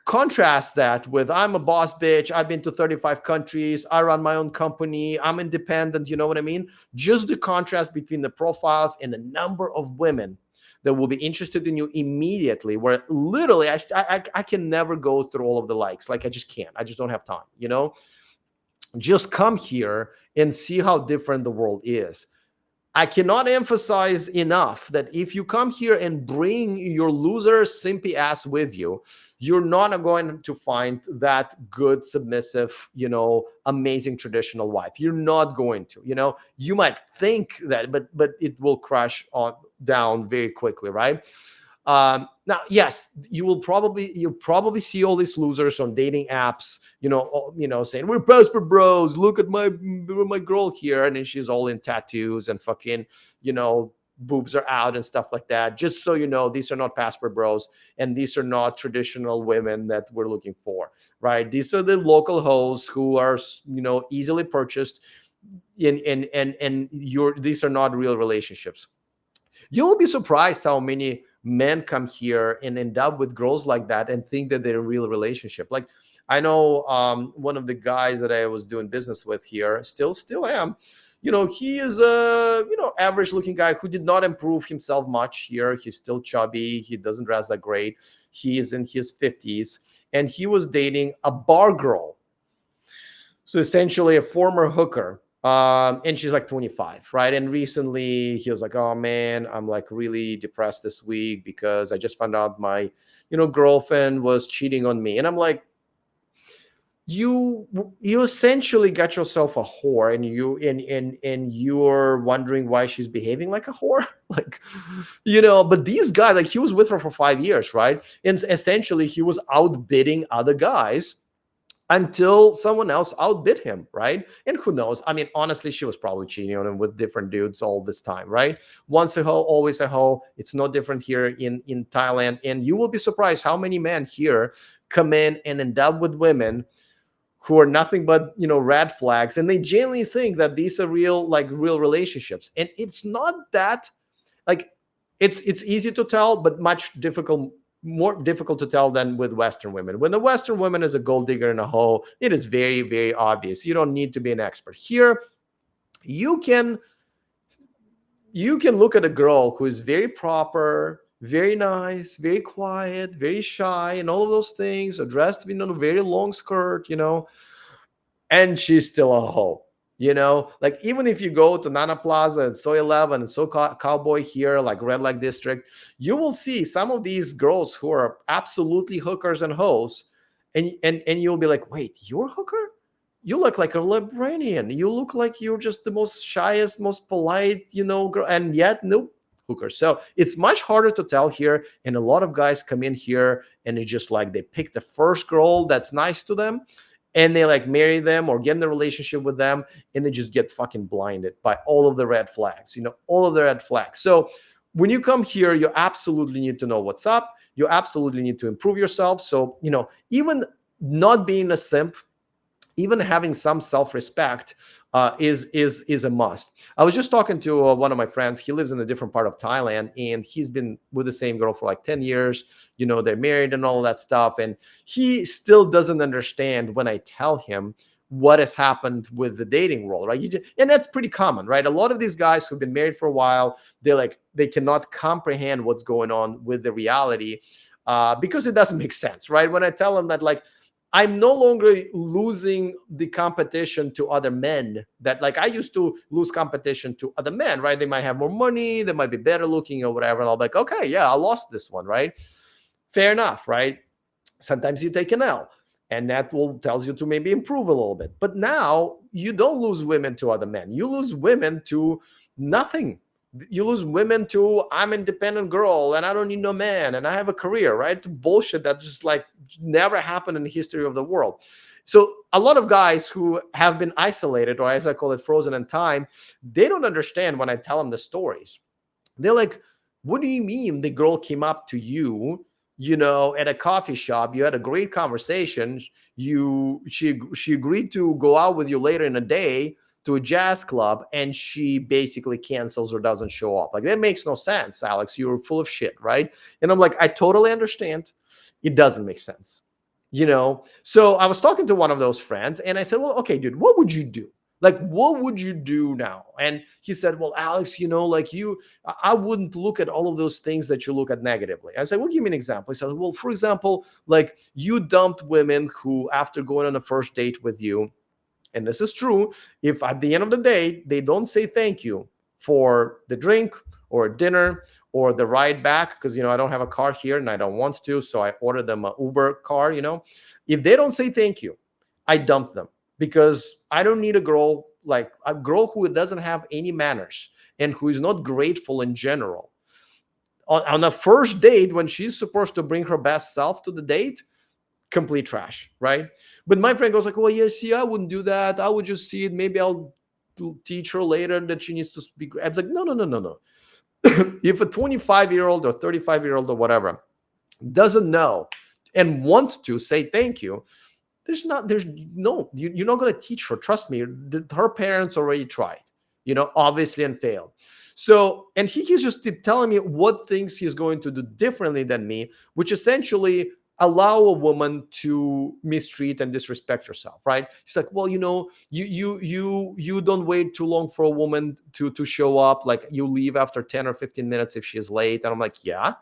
Contrast that with, I'm a boss bitch, I've been to 35 countries, I run my own company, I'm independent. You know what I mean? Just the contrast between the profiles and the number of women that will be interested in you immediately, where literally I can never go through all of the likes. Like, I just can't. I just don't have time, Just come here and see how different the world is. I cannot emphasize enough that if you come here and bring your loser, simpy ass with you, you're not going to find that good, submissive, amazing traditional wife. You're not going to, you might think that, but it will crash down very quickly, right? Now, yes, you'll probably see all these losers on dating apps, saying, we're passport bros, look at my girl here, and then she's all in tattoos and fucking, boobs are out and stuff like that. Just so you know, these are not passport bros, and these are not traditional women that we're looking for, right? These are the local hoes who are, easily purchased, and these are not real relationships. You'll be surprised how many men come here and end up with girls like that and think that they're a real relationship. Like, I know one of the guys that I was doing business with here, still am, he is a average looking guy who did not improve himself much here. He's still chubby, he doesn't dress that great, he is in his 50s, and he was dating a bar girl, so essentially a former hooker. And she's like 25, right? And recently he was like, oh man, I'm like really depressed this week because I just found out my, girlfriend was cheating on me. And I'm like, you essentially got yourself a whore, and you're wondering why she's behaving like a whore. Like, but these guys, like, he was with her for 5 years, right? And essentially he was outbidding other guys until someone else outbid him, right? And who knows? I mean, honestly, she was probably cheating on him with different dudes all this time, right? Once a hoe, always a hoe. It's no different here in Thailand. And you will be surprised how many men here come in and end up with women who are nothing but, red flags. And they genuinely think that these are real relationships. And it's not that, like, it's easy to tell, but more difficult to tell than with Western women. When the Western woman is a gold digger and a hoe, it is very, very obvious. You don't need to be an expert. Here, you can look at a girl who is very proper, very nice, very quiet, very shy, and all of those things, dressed in a very long skirt, and she's still a hoe. Like even if you go to Nana Plaza and Soy 11 and Cowboy here, like Red Light District, you will see some of these girls who are absolutely hookers and hoes, and you'll be like, wait, you're a hooker? You look like a librarian. You look like you're just the most shyest, most polite, girl, and yet nope, hooker. So it's much harder to tell here, and a lot of guys come in here and it's just like they pick the first girl that's nice to them, and they like marry them or get in a relationship with them, and they just get fucking blinded by all of the red flags, all of the red flags. So when you come here, you absolutely need to know what's up. You absolutely need to improve yourself. So even not being a simp, even having some self-respect is a must. I was just talking to one of my friends. He lives in a different part of Thailand, and he's been with the same girl for like 10 years. They're married and all of that stuff, and he still doesn't understand when I tell him what has happened with the dating world, right? And that's pretty common, right? A lot of these guys who've been married for a while, they cannot comprehend what's going on with the reality, because it doesn't make sense, right? When I tell them that, like, I'm no longer losing the competition to other men that, like, I used to lose competition to other men, right? They might have more money, they might be better looking or whatever. And I'll be like, okay, yeah, I lost this one, right? Fair enough, right? Sometimes you take an L, and that will tells you to maybe improve a little bit. But now you don't lose women to other men. You lose women to nothing. You lose women to, I'm an independent girl and I don't need no man and I have a career, right? To bullshit that just like never happened in the history of the world. So a lot of guys who have been isolated, or as I call it, frozen in time, they don't understand when I tell them the stories. They're like, what do you mean the girl came up to you, at a coffee shop, you had a great conversation, she agreed to go out with you later in the day to a jazz club, and she basically cancels or doesn't show up? Like, that makes no sense, Alex. You're full of shit, right? And I'm like, I totally understand. It doesn't make sense. So I was talking to one of those friends, and I said, well, okay, dude, what would you do? Like, what would you do now? And he said, well, Alex, like, I wouldn't look at all of those things that you look at negatively. I said, well, give me an example. He said, well, for example, like, you dumped women who, after going on a first date with you, and this is true, if at the end of the day, they don't say thank you for the drink or dinner or the ride back, because, I don't have a car here and I don't want to, so I ordered them an Uber car, if they don't say thank you, I dump them, because I don't need a girl who doesn't have any manners and who is not grateful in general. On a first date, when she's supposed to bring her best self to the date, complete trash, right? But my friend goes like, well, yeah, see, I wouldn't do that. I would just see it. Maybe I'll teach her later that she needs to speak. I was like, no. If a 25-year-old or 35-year-old or whatever doesn't know and want to say thank you, you're not going to teach her. Trust me, her parents already tried, obviously, and failed. So, and he's just telling me what things he's going to do differently than me, which essentially allow a woman to mistreat and disrespect herself, right? He's like, well, you don't wait too long for a woman to show up. Like, you leave after 10 or 15 minutes if she's late. And I'm like, yeah,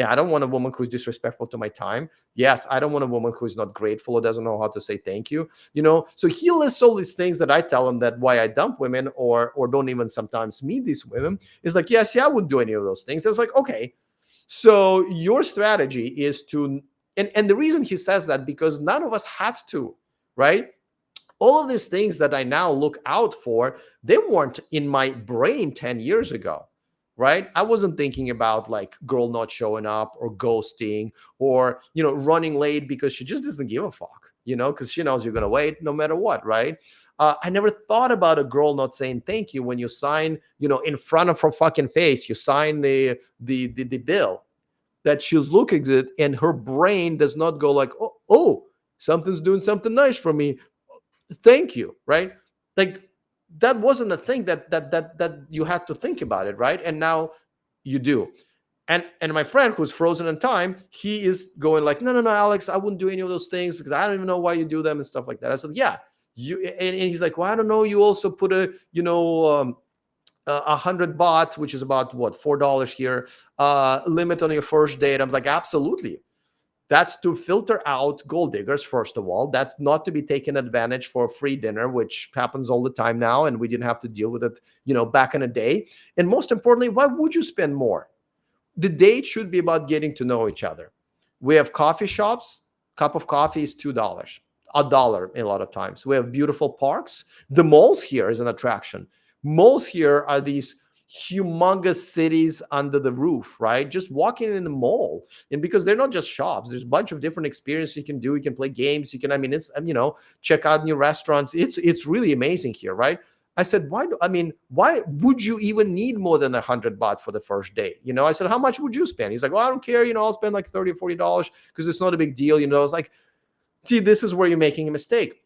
I don't want a woman who's disrespectful to my time. Yes, I don't want a woman who's not grateful or doesn't know how to say thank you. So he lists all these things that I tell him that why I dump women or don't even sometimes meet these women. Is like, yes, I wouldn't do any of those things. I was like, okay, so your strategy is to, and the reason he says that, because none of us had to, right? All of these things that I now look out for, they weren't in my brain 10 years ago, right? I wasn't thinking about like girl not showing up or ghosting or, running late because she just doesn't give a fuck, because she knows you're going to wait no matter what, right? I never thought about a girl not saying thank you when you sign, in front of her fucking face, you sign the bill, that she's looking at it and her brain does not go like, oh, something's doing something nice for me, thank you, right? Like, that wasn't a thing that you had to think about it, right? And now you do. And my friend who's frozen in time, he is going like, no, Alex, I wouldn't do any of those things because I don't even know why you do them and stuff like that. I said, yeah, you. And he's like, well, I don't know. You also put a, 100 baht, which is about what, $4 here, limit on your first date. I'm like, absolutely. That's to filter out gold diggers, first of all. That's not to be taken advantage for a free dinner, which happens all the time now, and we didn't have to deal with it, back in the day. And most importantly, why would you spend more? The date should be about getting to know each other. We have coffee shops. Cup of coffee is $2, $1 a lot of times. We have beautiful parks. The malls here is an attraction. Malls here are these humongous cities under the roof, right? Just walking in the mall. And because they're not just shops, there's a bunch of different experiences you can do. You can play games. You can, it's, check out new restaurants. It's really amazing here, right? I said, why would you even need more than 100 baht for the first date? I said, how much would you spend? He's like, well, I don't care. I'll spend like $30 or $40 because it's not a big deal. I was like, see, this is where you're making a mistake.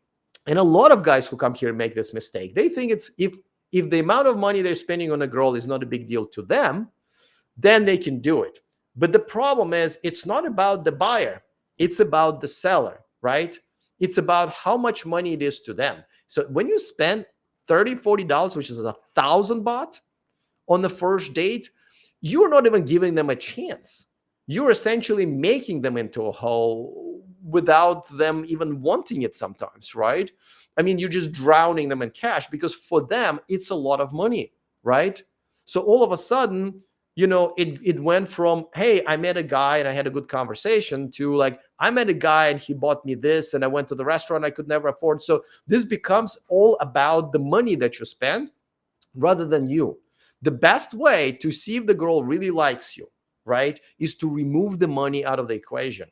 And a lot of guys who come here make this mistake. They think it's if the amount of money they're spending on a girl is not a big deal to them, then they can do it. But the problem is, it's not about the buyer. It's about the seller, right? It's about how much money it is to them. So when you spend $30, $40, which is 1,000 baht on the first date, you're not even giving them a chance. You're essentially making them into a hoe without them even wanting it sometimes, right? You're just drowning them in cash because for them, it's a lot of money, right? So all of a sudden, it went from, hey, I met a guy and I had a good conversation to like, I met a guy and he bought me this and I went to the restaurant I could never afford. So this becomes all about the money that you spend rather than you. The best way to see if the girl really likes you, right, is to remove the money out of the equation.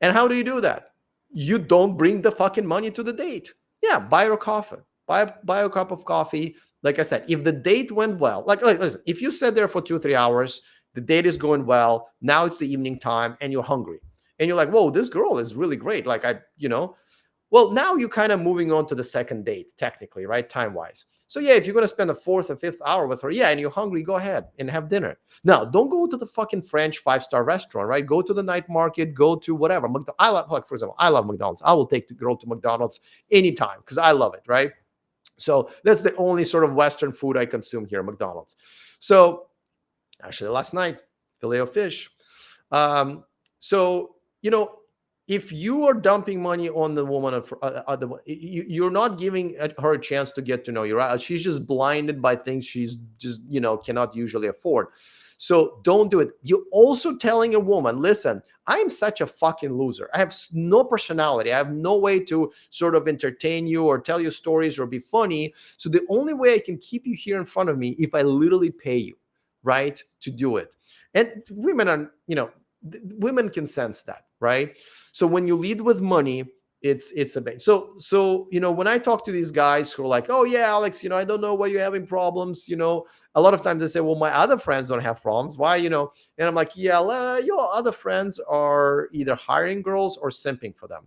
And how do you do that? You don't bring the fucking money to the date. Yeah, buy her coffee. Buy a cup of coffee. Like I said, if the date went well, like listen, if you sat there for 2-3 hours, the date is going well, now it's the evening time and you're hungry. And you're like, whoa, this girl is really great. Like well, now you're kind of moving on to the second date, technically, right? Time-wise. So yeah, if you're going to spend a 4th or 5th hour with her, yeah, and you're hungry, go ahead and have dinner. Now, don't go to the fucking French 5-star restaurant, right? Go to the night market, go to whatever. For example, I love McDonald's. I will take the girl to McDonald's anytime because I love it, right? So that's the only sort of Western food I consume here, McDonald's. So actually last night, filet of fish. If you are dumping money on the woman, you're not giving her a chance to get to know you, right? She's just blinded by things she's just, cannot usually afford. So don't do it. You're also telling a woman, listen, I'm such a fucking loser. I have no personality. I have no way to sort of entertain you or tell you stories or be funny. So the only way I can keep you here in front of me if I literally pay you, right, to do it. And women are, women can sense that, right? So when you lead with money, it's a big. So when I talk to these guys who are like, oh yeah, Alex, I don't know why you're having problems. A lot of times they say, well, my other friends don't have problems. Why, And I'm like, yeah, your other friends are either hiring girls or simping for them.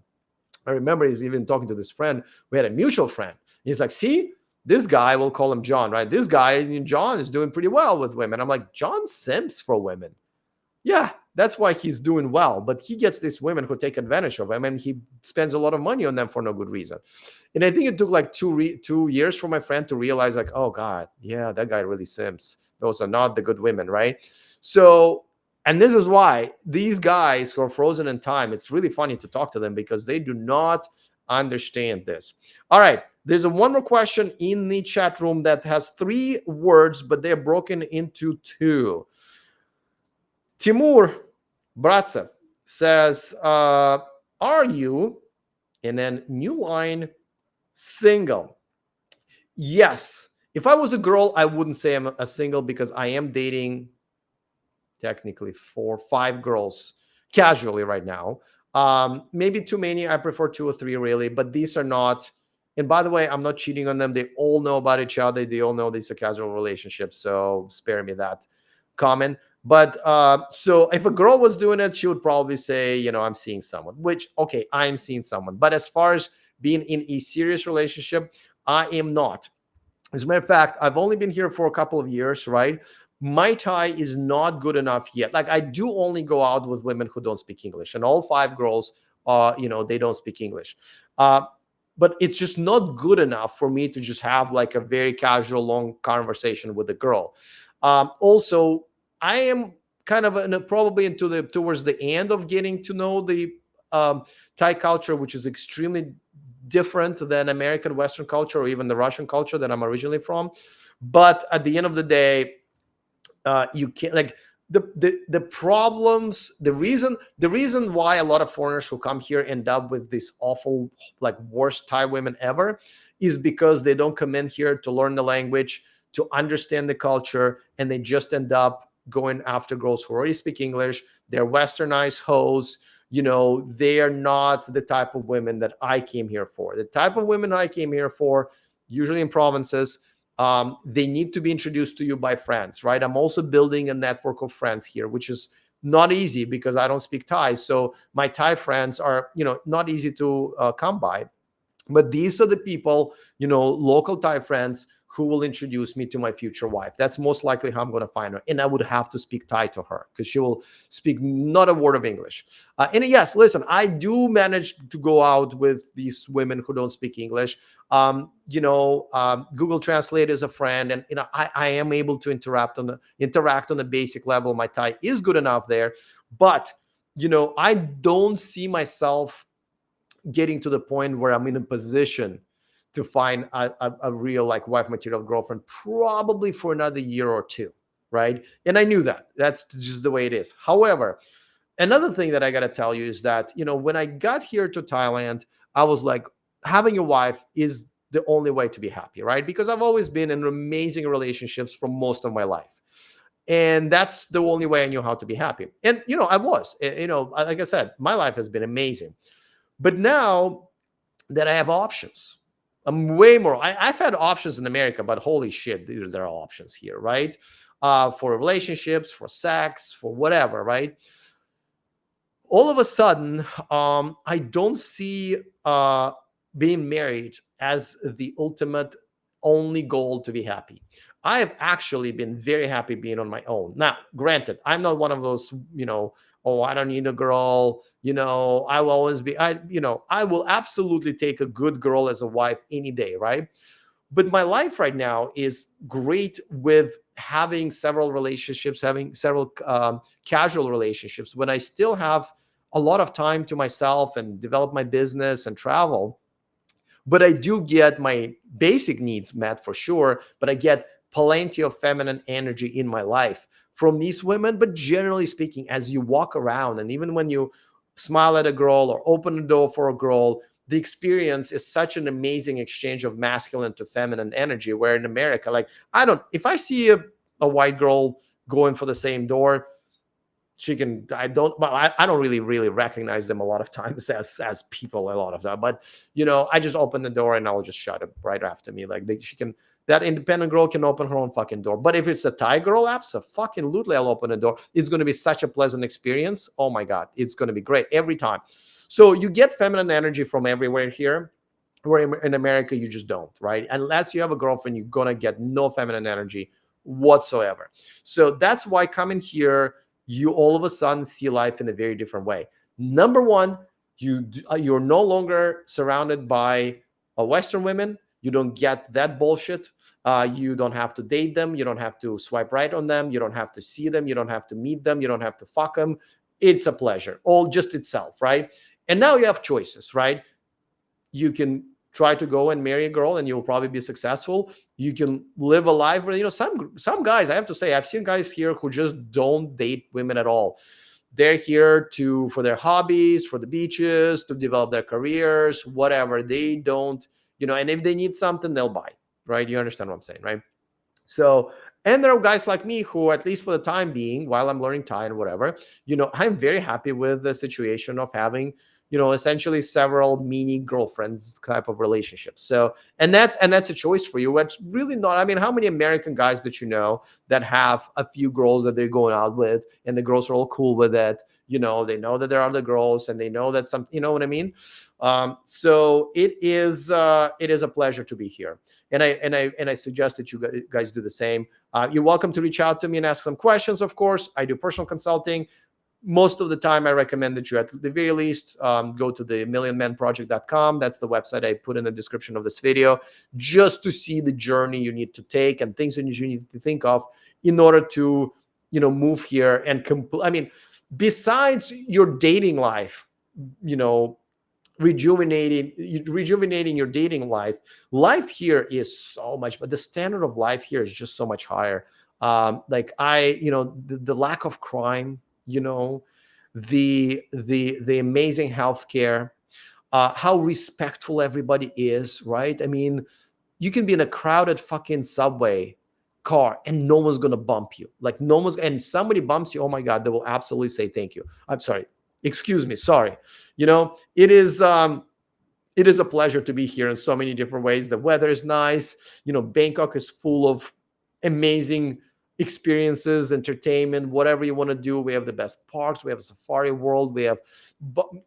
I remember he's even talking to this friend. We had a mutual friend. He's like, see, this guy, we'll call him John, right? This guy, John, is doing pretty well with women. I'm like, John simps for women. Yeah, that's why he's doing well. But he gets these women who take advantage of him, and he spends a lot of money on them for no good reason. And I think it took like 2 years for my friend to realize, like, oh God, yeah, that guy really simps. Those are not the good women, right? So, and this is why these guys who are frozen in time, it's really funny to talk to them because they do not understand this. All right, there's one more question in the chat room that has 3 words, but they're broken into 2. Timur Bratsev says, are you, and then new line, single? Yes. If I was a girl, I wouldn't say I'm a single because I am dating technically 4, 5 girls casually right now. Maybe too many. I prefer 2 or 3 really, but these are not. And by the way, I'm not cheating on them. They all know about each other. They all know these are casual relationships. So spare me that comment. But so if a girl was doing it, she would probably say, I'm seeing someone, which, okay, I'm seeing someone. But as far as being in a serious relationship, I am not. As a matter of fact, I've only been here for a couple of years, right? My Thai is not good enough yet. Like, I do only go out with women who don't speak English, and all 5 girls, they don't speak English. but it's just not good enough for me to just have like a very casual, long conversation with a girl. Also, I am kind of probably into the towards the end of getting to know the Thai culture, which is extremely different than American Western culture or even the Russian culture that I'm originally from. But at the end of the day, you can't like the problems, the reason why a lot of foreigners who come here end up with these awful, like, worst Thai women ever, is because they don't come in here to learn the language, to understand the culture, and they just end up going after girls who already speak English. They're westernized hoes. They are not the type of women that I came here for. The type of women I came here for, usually in provinces, they need to be introduced to you by friends, right? I'm also building a network of friends here, which is not easy because I don't speak Thai. So my Thai friends are, not easy to come by. But these are the people, local Thai friends who will introduce me to my future wife. That's most likely how I'm going to find her. And I would have to speak Thai to her because she will speak not a word of English. And yes, listen, I do manage to go out with these women who don't speak English. Google Translate is a friend, and I am able to interact on the basic level. My Thai is good enough there, but I don't see myself getting to the point where I'm in a position to find a real, like, wife material girlfriend, probably for another year or two, right? And I knew that. That's just the way it is. However, another thing that I got to tell you is that, when I got here to Thailand, I was like, having a wife is the only way to be happy, right? Because I've always been in amazing relationships for most of my life. And that's the only way I knew how to be happy. And, I was, like I said, my life has been amazing. But now that I have options, I'm way more. I've had options in America, but holy shit, there are options here, right? For relationships, for sex, for whatever, right? All of a sudden, I don't see being married as the ultimate only goal to be happy. I have actually been very happy being on my own. Now, granted, I'm not one of those, oh, I don't need a girl. I will always be, I will absolutely take a good girl as a wife any day, right? But my life right now is great with having several relationships, having several casual relationships, when I still have a lot of time to myself and develop my business and travel. But I do get my basic needs met for sure, but I get plenty of feminine energy in my life from these women. But generally speaking, as you walk around, and even when you smile at a girl or open the door for a girl, the experience is such an amazing exchange of masculine to feminine energy. Where in America, like, if I see a white girl going for the same door, I don't really recognize them a lot of times as people a lot of time. But I just open the door and I'll just shut it right after me. Like, that independent girl can open her own fucking door. But if it's a Thai girl, absolutely, I'll open the door. It's going to be such a pleasant experience. Oh my God, it's going to be great every time. So you get feminine energy from everywhere here, where in America you just don't, right? Unless you have a girlfriend, you're going to get no feminine energy whatsoever. So that's why coming here, you all of a sudden see life in a very different way. Number one, you're no longer surrounded by Western women. You don't get that bullshit. You don't have to date them. You don't have to swipe right on them. You don't have to see them. You don't have to meet them. You don't have to fuck them. It's a pleasure, all just itself, right? And now you have choices, right? You can try to go and marry a girl and you'll probably be successful. You can live a life where, some guys, I have to say, I've seen guys here who just don't date women at all. They're here for their hobbies, for the beaches, to develop their careers, whatever. They don't, and if they need something, they'll buy, right? You understand what I'm saying, right? So, and there are guys like me who, at least for the time being, while I'm learning Thai and whatever, I'm very happy with the situation of having, essentially several mini girlfriends type of relationships. So, and that's a choice for you. It's really not, I mean, how many American guys that that have a few girls that they're going out with, and the girls are all cool with it? They know that there are other girls, and they know that you know what I mean? So it is a pleasure to be here. And I suggest that you guys do the same. You're welcome to reach out to me and ask some questions. Of course, I do personal consulting. most of the time I recommend that you at the very least go to the millionmanproject.com. That's the website I put in the description of this video, just to see the journey you need to take and things that you need to think of in order to, move here and I mean, besides your dating life, rejuvenating your dating life here is so much, but the standard of life here is just so much higher. The lack of crime, the amazing healthcare, how respectful everybody is, right? I mean, you can be in a crowded fucking subway car and no one's gonna bump you. Like no one's, and somebody bumps you, oh my God, they will absolutely say thank you. I'm sorry, excuse me, sorry. It is a pleasure to be here in so many different ways. The weather is nice. Bangkok is full of amazing experiences, entertainment, whatever you want to do. We have the best parks. We have a safari world. We have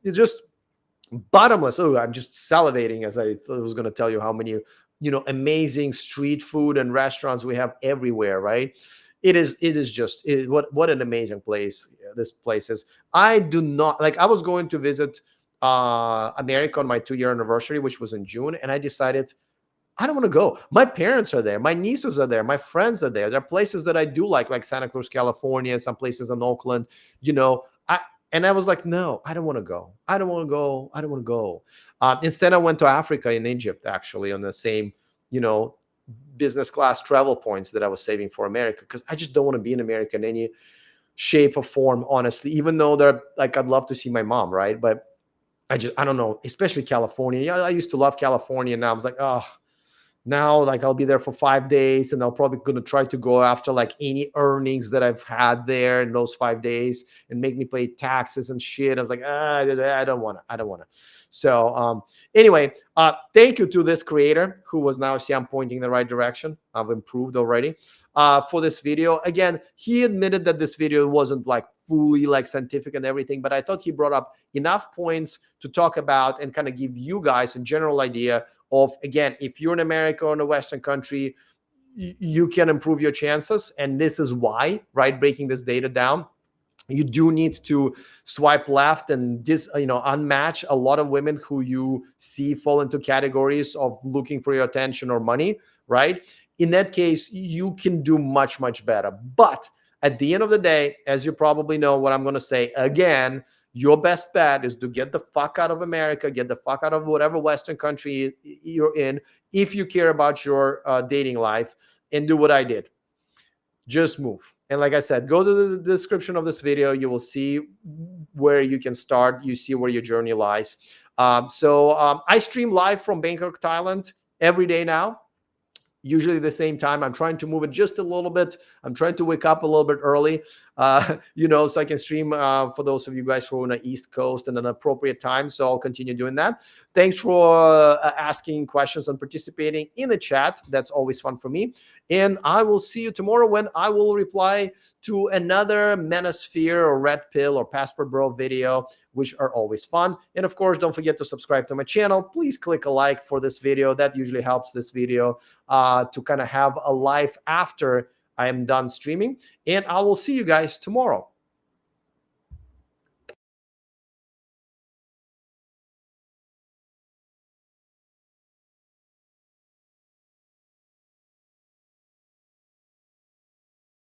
it's just bottomless. Oh, I'm just salivating as I was going to tell you how many, amazing street food and restaurants we have everywhere, right? It is just what an amazing place this place is. I do not like, I was going to visit America on my 2-year anniversary, which was in June, and I decided I don't want to go. My parents are there. My nieces are there. My friends are there. There are places that I do like Santa Cruz, California, some places in Oakland, and I was like, no, I don't want to go. I don't want to go. I don't want to go. Instead, I went to Africa in Egypt, actually, on the same, business class travel points that I was saving for America, because I just don't want to be in America in any shape or form, honestly, even though they're like, I'd love to see my mom, right? But I don't know, especially California. Yeah, I used to love California. Now I was like, oh, now like I'll be there for 5 days and I'll probably gonna try to go after like any earnings that I've had there in those 5 days and make me pay taxes and shit. I was like, I don't want to. So anyway, thank you to this creator who was, now see I'm pointing in the right direction. I've improved already for this video. Again, he admitted that this video wasn't like fully like scientific and everything, but I thought he brought up enough points to talk about and kind of give you guys a general idea of, again, if you're in America or in a Western country, you can improve your chances. And this is why, right? Breaking this data down, you do need to swipe left and unmatch a lot of women who you see fall into categories of looking for your attention or money, right? In that case, you can do much, much better. But at the end of the day, as you probably know what I'm going to say again, your best bet is to get the fuck out of America, get the fuck out of whatever Western country you're in, if you care about your dating life, and do what I did. Just move. And like I said, go to the description of this video. You will see where you can start. You see where your journey lies. I stream live from Bangkok, Thailand every day now. Usually the same time. I'm trying to move it just a little bit. I'm trying to wake up a little bit early, so I can stream for those of you guys who are on the East Coast in an appropriate time. So I'll continue doing that. Thanks for asking questions and participating in the chat. That's always fun for me. And I will see you tomorrow when I will reply to another Manosphere or Red Pill or Passport Bro video, which are always fun. And of course, don't forget to subscribe to my channel. Please click a like for this video. That usually helps this video to kind of have a life after I am done streaming. And I will see you guys tomorrow.